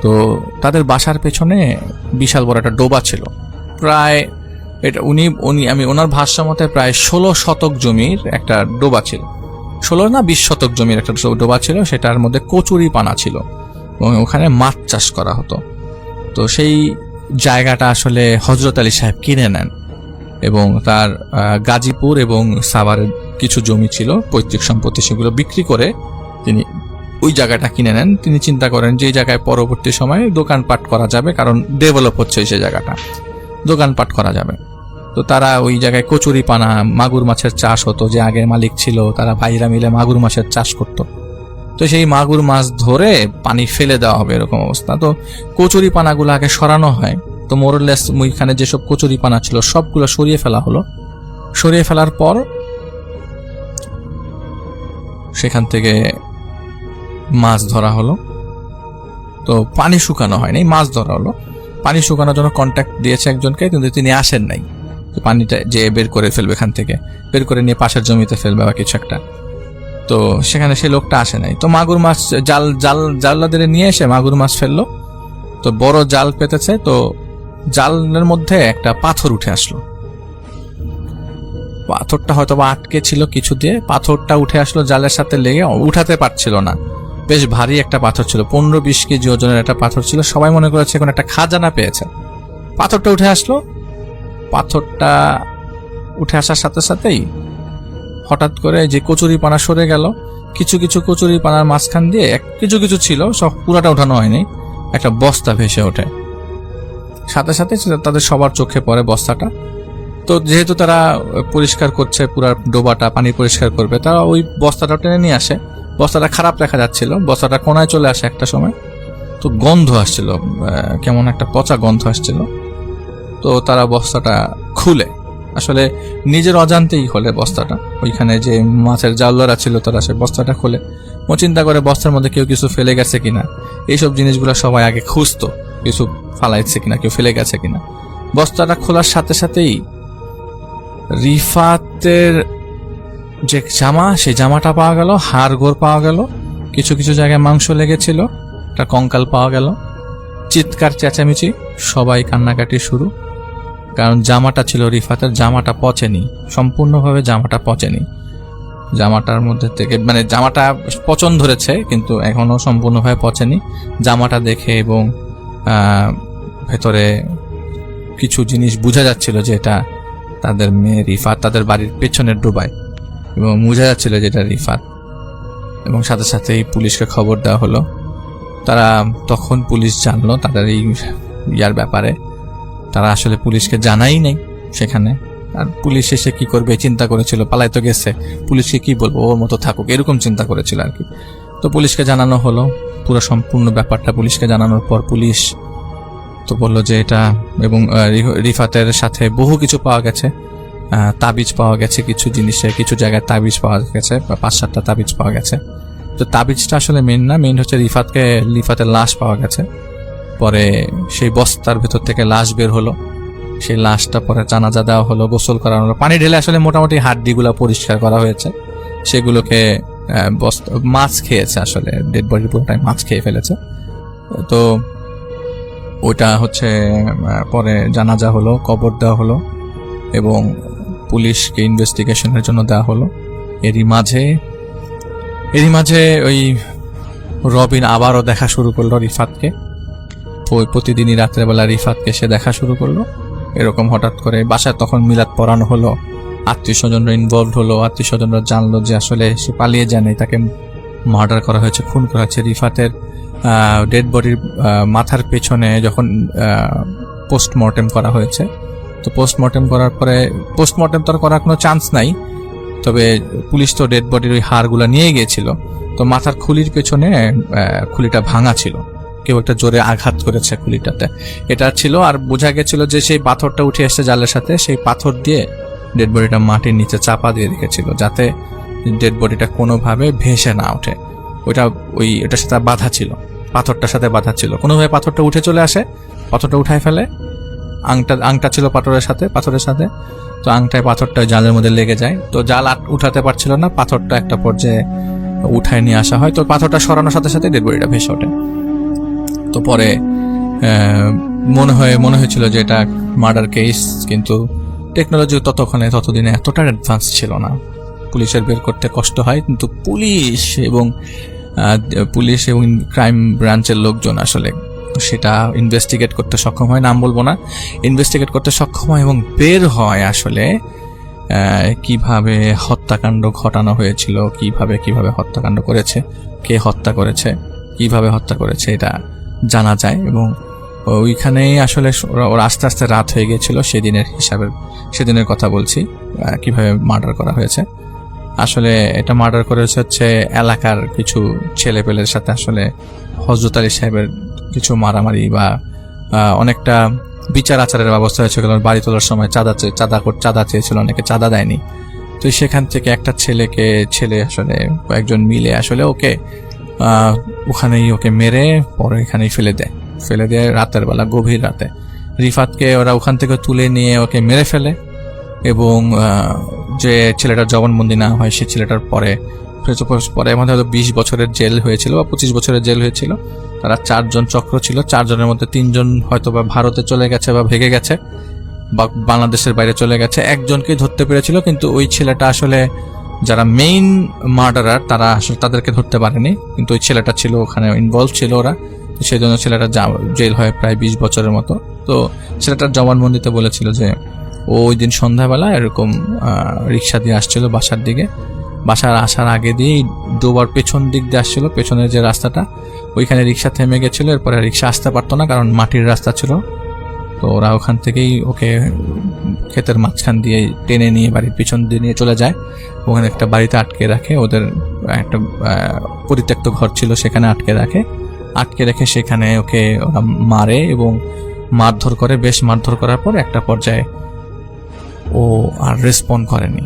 তো তাদের বাসার পেছনে বিশাল বড় একটা ডোবা ছিল, প্রায় এটা আমি ওনার ভাষ্য মতে প্রায় 16 শতক জমির একটা ডোবা ছিল। 16 না 20 শতক জমির একটা ডোবা ছিল। সেটার মধ্যে কচুরি পানা ছিল এবং ওখানে মাছ চাষ করা হতো। তো সেই জায়গাটা আসলে হযরত আলী সাহেব কিনে নেন, এবং তার গাজীপুর এবং সাভারের কিছু জমি ছিল পৈতৃক সম্পত্তি, সেগুলো বিক্রি করে তিনি ওই জায়গাটা কিনে নেন। তিনি চিন্তা করেন যে এই জায়গায় পরবর্তী সময়ে দোকানপাট করা যাবে, কারণ ডেভেলপ হচ্ছে সেই জায়গাটা, দোকানপাট করা যাবে। তো তারা ওই জায়গায় কচুরি পানা, মাগুর মাছের চাষ হতো। যে আগে মালিক ছিল, তারা ভাইরা মিলে মাগুর মাছের চাষ করত। তো সেই মাগুর মাছ ধরে পানি ফেলে দেওয়া হবে, এরকম অবস্থা। তো কচুরি পানাগুলো আগে সরানো হয়। তো মোরলেস ওইখানে যেসব কচুরি পানা ছিল সবগুলো সরিয়ে ফেলা হলো। সরিয়ে ফেলার পর সেখান থেকে মাছ ধরা হলো। তো পানি শুকানো হয়নি, মাছ ধরা হলো। পানি শুকানোর জন্য কন্ট্যাক্ট দিয়েছে একজনকে, কিন্তু তিনি আসেন নাই। পানিটা যে বের করে ফেলবে, এখান থেকে বের করে নিয়ে পাশের জমিতে ফেলবে বা কিছু একটা। তো সেখানে সেই লোকটা আসে নাই। তো মাগুর মাছ জালদের নিয়ে এসে মাগুর মাছ ফেললো। তো বড় জাল পেতেছে, তো জালের মধ্যে একটা পাথর উঠে আসলো। পাথরটা হয়তো বা আটকে ছিল কিছু দিয়ে, পাথরটা উঠে আসলো জালের সাথে লেগে, উঠাতে পারছিল না। বেশ ভারী একটা পাথর ছিল, 15-20 কেজি ওজনের একটা পাথর ছিল। সবাই মনে করেছে এখন একটা খাজানা পেয়েছে। পাথরটা উঠে আসলো, পাথরটা উঠে আসার সাথে সাথেই হঠাৎ করে যে কচুরিপানা সরে গেল। কিছু কিছু কচুরিপানার মাঝখান দিয়ে কিছু কিছু ছিল, সব পুরাটা উঠানো হয়নি, একটা বস্তা ভেসে ওঠে। সাথে সাথে তাদের সবার চোখে পড়ে বস্তাটা। তো যেহেতু তারা পরিষ্কার করছে, পুরা ডোবাটা পানি পরিষ্কার করবে, তারা ওই বস্তাটা টেনে নিয়ে আসে। বস্তাটা খারাপ দেখা যাচ্ছিল, বস্তাটা কোনায় চলে আসে একটা সময়। তো গন্ধ আসছিল, কেমন একটা পচা গন্ধ আসছিল। তো তারা বস্তাটা খুলে, আসলে নিজের অজান্তেই খোলে বস্তাটা। ওইখানে যে মাছের জাউলারা ছিল তারা সে বস্তাটা খোলে। ও চিন্তা করে বস্তার মধ্যে কেউ কিছু ফেলে গেছে কিনা, এইসব জিনিসগুলো সবাই আগে খুঁজতো, কিছু ফালাইছে কিনা, কেউ ফেলে গেছে কিনা। বস্তাটা খোলার সাথে সাথেই রিফাতের যে জামা, সেই জামাটা পাওয়া গেল, হাড়গোড় পাওয়া গেল, কিছু কিছু জায়গায় মাংস লেগেছিল, একটা কঙ্কাল পাওয়া গেল। চিৎকার চেঁচামেচি, সবাই কান্নাকাটি শুরু। কারণ জামাটা ছিল রিফাতের, জামাটা পচেনি, সম্পূর্ণভাবে জামাটা পচেনি। জামাটার মধ্যে থেকে মানে জামাটা পচন ধরেছে কিন্তু এখনো সম্পূর্ণভাবে পচেনি। জামাটা দেখে এবং ভেতরে কিছু জিনিস বোঝা যাচ্ছিল যে এটা তাদের মেয়ে রিফাত, তাদের বাড়ির পেছনের ডোবায়, এবং বোঝা যাচ্ছিল যে এটা রিফাত। এবং সাথে সাথেই পুলিশকে খবর দেওয়া হলো। তারা তখন পুলিশ জানলো তাদের এই ইয়ার ব্যাপারে। তারা আসলে পুলিশকে জানাই নাই সেখানে। আর পুলিশ এসে কি করবে চিন্তা করেছিল, পালাই তো গেছে, পুলিশকে কি বলবো, ওর মতো থাকুক, এরকম চিন্তা করেছিল আর কি। তো পুলিশকে জানানো হলো, পুরো সম্পূর্ণ ব্যাপারটা পুলিশকে জানানোর পর পুলিশ তো বললো যে এটা, এবং রিফাতের সাথে বহু কিছু পাওয়া গেছে, তাবিজ পাওয়া গেছে, কিছু জিনিসে কিছু জায়গায় তাবিজ পাওয়া গেছে, 5-7টা তাবিজ পাওয়া গেছে। তো তাবিজটা আসলে মেন না, মেন হচ্ছে রিফাতের লাশ পাওয়া গেছে। পরে সেই বস্তার ভেতর থেকে লাশ বের হলো, সেই লাশটা পরে জানাজা দেওয়া হলো, গোসল করানো হলো, পানি ঢেলে আসলে মোটামুটি হাড্ডিগুলো পরিষ্কার করা হয়েছে। সেগুলোকে মাছ খেয়েছে, আসলে ডেড বডির পুরোটাই মাছ খেয়ে ফেলেছে। তো ওইটা হচ্ছে পরে জানাজা হলো, কবর দেওয়া হলো এবং পুলিশকে ইনভেস্টিগেশনের জন্য দেওয়া হলো। এরই মাঝে ওই রবিন আবারও দেখা শুরু করলো রিফাতকে। ওই প্রতিদিনই রাত্রেবেলা রিফাতকে সে দেখা শুরু করলো। এরকম হঠাৎ করে বাসায় তখন মিলাদ পড়ানো হলো, আত্মীয় স্বজনরা ইনভলভ হলো, আত্মীয় স্বজনরা জানলো যে আসলে সে পালিয়ে যায়নি, তাকে মার্ডার করা হয়েছে, খুন করা হয়েছে। রিফাতের ডেড বডির মাথার পেছনে যখন পোস্টমর্টেম করা হয়েছে, তো পোস্টমর্টেম করার পরে পোস্টমর্টেম তো করার কোনো চান্স নাই, তবে পুলিশ তো ডেড বডির ওই হাড়গুলো নিয়ে গিয়েছিল। তো মাথার খুলির পেছনে খুলিটা ভাঙা ছিল, কেউ একটা জোরে আঘাত করেছে খুলিটাতে, এটা ছিল। আর বোঝা গেছিল যে সেই পাথরটা উঠে এসেছে জালের সাথে, সেই পাথর দিয়ে ডেড বডিটা মাটির নিচে চাপা দিয়ে রেখেছিল যাতে ডেড বডিটা কোনোভাবে ভেসে না ওঠে। ওইটার সাথে বাধা ছিল, পাথরটার সাথে বাধা ছিল, কোনোভাবে পাথরটা উঠে চলে আসে, পাথরটা উঠায় ফেলে। আংটা ছিল পাথরের সাথে, তো আংটায় পাথরটা জালের মধ্যে লেগে যায়। তো জাল উঠাতে পারছিল না, পাথরটা একটা পর্যায়ে উঠায় নিয়ে আসা হয়। তো পাথরটা সরানোর সাথে সাথে ডেড বডিটা ভেসে ওঠে। তো পরে মনে হয়েছিল যে এটা মার্ডার কেস, কিন্তু টেকনোলজি ততদিনে এতটা অ্যাডভান্স ছিল না, পুলিশের বের করতে কষ্ট হয়। কিন্তু পুলিশ এবং ক্রাইম ব্রাঞ্চের লোকজন আসলে সেটা ইনভেস্টিগেট করতে সক্ষম হয়, নাম বলবো না, ইনভেস্টিগেট করতে সক্ষম হয় এবং বের হয় আসলে কিভাবে হত্যাকাণ্ড ঘটানো হয়েছিল, কিভাবে হত্যাকাণ্ড করেছে, কে হত্যা করেছে, কিভাবে হত্যা করেছে, এটা জানা যায়। এবং ওইখানেই আসলে ওর আস্তে আস্তে রাত হয়ে গিয়েছিল। সেদিনের কথা বলছি, কিভাবে মার্ডার করা হয়েছে। আসলে এটা মার্ডার করেছে হচ্ছে এলাকার কিছু ছেলেপেলের সাথে, আসলে হযরত আলী সাহেবের কিছু মারামারি বা অনেকটা বিচার আচারের ব্যবস্থা হয়েছিল। বাড়ি তোলার সময় চাঁদা চেয়েছিল, অনেকে চাঁদা দেয়নি। তো সেখান থেকে একটা ছেলে আসলে কয়েকজন মিলে আসলে ওখানেই মেরে পরে এখানেই ফেলে দেয় রাতের বেলা, গভীর রাতে। রিফাতকে ওরা ওখান থেকে তুলে নিয়ে ওকে মেরে ফেলে এবং যে ছেলেটার জবানবন্দি না হয়, সে ছেলেটার পরে পরে আমাদের হয়তো 20 বছরের জেল হয়েছিল বা 25 বছরের জেল হয়েছিল। তারা 4 জন চক্র ছিল, 4 জনের মধ্যে 3 জন হয়তো বা ভারতে চলে গেছে বা ভেগে গেছে বা বাংলাদেশের বাইরে চলে গেছে, একজনকেই ধরতে পেরেছিল, কিন্তু ওই ছেলেটা আসলে যারা মেইন মার্ডারার তারা আসলে তাদেরকে ধরতে পারেনি, কিন্তু ওই ছেলেটা ছিল ওখানে ইনভলভ ছিল ওরা, সেই জন্য ছেলেটা জেল হয় প্রায় 20 বছরের মতো। তো ছেলেটার জবানবন্দিতে বলেছিল যে ও ওই দিন সন্ধ্যাবেলা এরকম রিক্সা দিয়ে আসছিল বাসার দিকে, বাসার আসার আগে দিয়েই ডোবার পেছন দিক দিয়ে আসছিল, পেছনের যে রাস্তাটা ওইখানে রিক্সা থেমে গেছিল, এরপরে রিক্সা আসতে পারতো না কারণ মাটির রাস্তা ছিল। তো ওরা ওখান থেকেই ওকে ক্ষেতের মাঝখান দিয়ে টেনে নিয়ে বাড়ির পিছন দিয়ে নিয়ে চলে যায়, ওখানে একটা বাড়িতে আটকে রাখে, ওদের একটা পরিত্যক্ত ঘর ছিল সেখানে আটকে রেখে সেখানে ওকে ওরা মারে এবং মারধর করে, বেশ মারধর করার পর একটা পর্যায়ে ও আর রেসপন্ড করেনি।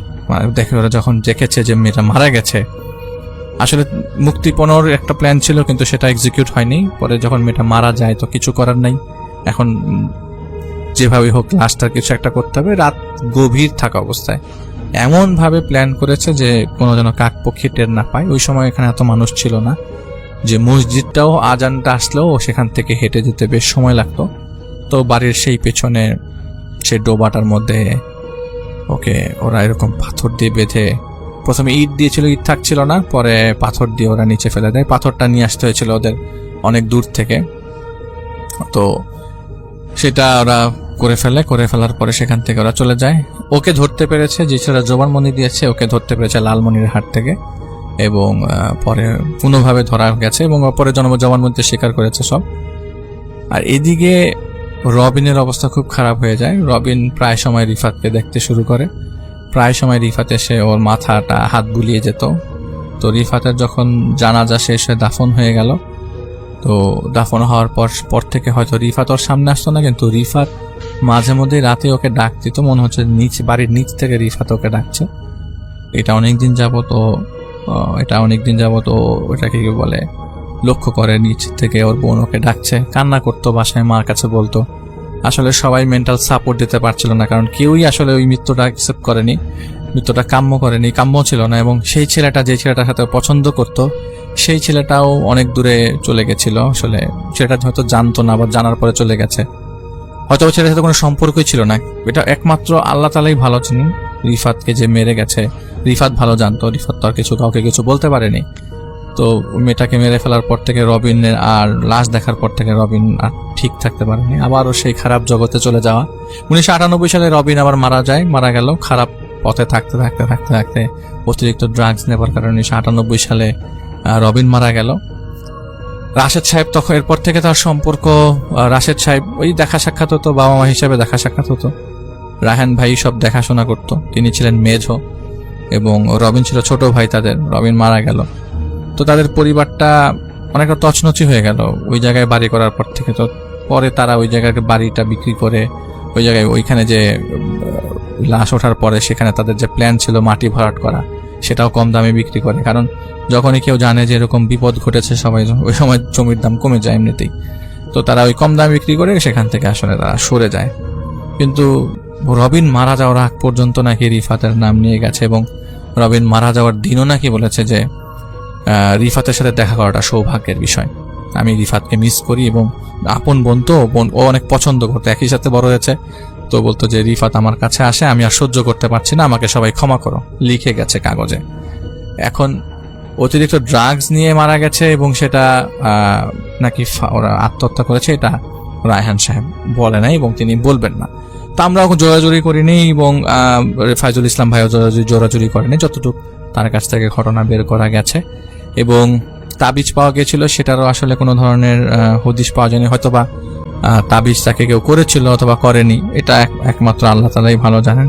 দেখে ওরা যখন দেখেছে যে মেয়েটা মারা গেছে, আসলে মুক্তিপণের একটা প্ল্যান ছিল কিন্তু সেটা এক্সিকিউট হয়নি। পরে যখন মেয়েটা মারা যায় তো কিছু করার নাই, এখন যেভাবে হোক লাশটার কিছু একটা করতে হবে। রাত গভীর থাকা অবস্থায় এমন ভাবে প্ল্যান করেছে যে কোনো যেন কাকপক্ষী টের না পায়। ওই সময় এখানে এত মানুষ ছিল না, যে মসজিদটাও আজানটা আসলেও সেখান থেকে হেঁটে যেতে বেশ সময় লাগতো। তো বাড়ির সেই পেছনে সেই ডোবাটার মধ্যে ওকে ওরা এরকম পাথর দিয়ে বেঁধে, প্রথমে ইট দিয়েছিল, ইট থাকছিল না, পরে পাথর দিয়ে ওরা নিচে ফেলে দেয়। পাথরটা নিয়ে আসতে হয়েছিল ওদের অনেক দূর থেকে। তো সেটা ওরা করে ফেলার পরে সেখান থেকে ওরা চলে যায়। ওকে ধরতে পেরেছে, যে ছেলেরা জবানবন্দি দিয়েছে ওকে ধরতে পেরেছে লালমনির হাট থেকে, এবং পরে পুনঃভাবে ধরা গেছে এবং পরে জবানবন্দিতে স্বীকার করেছে সব। আর এদিকে রবিনের অবস্থা খুব খারাপ হয়ে যায়। রবিন প্রায় সময় রিফাতকে দেখতে শুরু করে, প্রায় সময় রিফাত এসে ওর মাথাটা হাত বুলিয়ে যেত। তো রিফাতের যখন জানাজা শেষ হয়ে দাফন হয়ে গেল, তো দাফন হওয়ার পর থেকে হয়তো রিফাত ওর সামনে আসতো না, কিন্তু রিফাত মাঝে মধ্যে রাতে ওকে ডাক দিত, মনে হচ্ছে বাড়ির নিচ থেকে রিফাত ওকে ডাকছে। এটা অনেকদিন যাবত ও ওটাকে কি বলে লক্ষ্য করে, নিচ থেকে ওর বোন ওকে ডাকছে, কান্না করতো, বাসায় মার কাছে বলতো। আসলে সবাই মেন্টাল সাপোর্ট দিতে পারছিল না, কারণ কেউই আসলে ওই মৃত্যুটা অ্যাকসেপ্ট করেনি, মৃত্যুটা কাম্য ছিল না। এবং সেই ছেলেটা যে ছেলেটার সাথে পছন্দ করতো সেই ছেলেটাও অনেক দূরে চলে গেছিল। আসলে সেটা হয়তো জানতো না, আবার জানার পরে চলে গেছে, হয়তো ওই ছেলেটার সাথে কোনো সম্পর্কই ছিল না। এটা একমাত্র আল্লাহ তাআলাই ভালো চিনি। রিফাতকে যে মেরে গেছে রিফাত ভালো জানতো, রিফাত তো আর কাউকে কিছু বলতে পারেনি। তো মেয়েটাকে মেরে ফেলার পর থেকে রবিনের আর লাশ দেখার পর থেকে রবিন আর ঠিক থাকতে পারেনি, আবারও সেই খারাপ জগতে চলে যাওয়া। 1998 সালে রবিন আবার মারা গেল খারাপ পথে থাকতে অতিরিক্ত ড্রাগস নেবার কারণে 1998 সালে রবিন মারা গেল। রাশেদ সাহেব তখন এরপর থেকে তার সম্পর্ক, রাশেদ সাহেব ওই দেখা সাক্ষাৎ হতো, বাবা মা হিসাবে দেখা সাক্ষাৎ হতো, রায়হান ভাই সব দেখাশোনা করতো, তিনি ছিলেন মেজো এবং রবিন ছিল ছোট ভাই তাদের। রবিন মারা গেল, তো তাদের পরিবারটা অনেকটা তছনছি হয়ে গেল ওই জায়গায় বাড়ি করার পর থেকে। তো পরে তারা ওই জায়গায় বাড়িটা বিক্রি করে ওই জায়গায় ওইখানে যে লাশ ওঠার পরে সেখানে তাদের যে প্ল্যান ছিল মাটি ভরাট করা, সেটাও কম দামে বিক্রি করে, কারণ যখনই কেউ জানে যে এরকম বিপদ ঘটেছে সবাই ওই সময় জমির দাম কমে যায় এমনিতেই, তো তারা ওই কম দামে বিক্রি করে সেখান থেকে আসলে তারা সরে যায়। কিন্তু রবিন মারা যাওয়ার আগ পর্যন্ত নাকি রিফাতের নাম নিয়ে গেছে এবং রবিন মারা যাওয়ার দিনও নাকি বলেছে যে রিফাতের সাথে দেখা করাটা সৌভাগ্যের বিষয়, আমি রিফাতকে মিস করি। এবং আপন বোন তো, ও অনেক পছন্দ করতো, একই সাথে বড় হয়েছে, তো বলতো যে রিফাত আমার কাছে আসে, আমি আর সহ্য করতে পারছি না, আমাকে সবাই ক্ষমা করো, লিখে গেছে কাগজে। এখন অতিরিক্ত ড্রাগস নিয়ে মারা গেছে এবং সেটা নাকি ওরা আত্মহত্যা করেছে, এটা রায়হান সাহেব বলে নাই এবং তিনি বলবেন না। তো আমরা জোরাজুরি করিনি এবং ফাইজুল ইসলাম ভাইও জোরাজুরি করেনি, যতটুকু তার কাছ থেকে ঘটনা বের করা গেছে। এবং তাবিজ পাওয়া গেছিল, সেটারও আসলে কোনো ধরনের হদিশ পাওয়া যায়নি, হয়তোবা তাবিজ তাকে কেউ করেছিল অথবা করেনি, এটা একমাত্র আল্লাহ তাআলাই ভালো জানেন।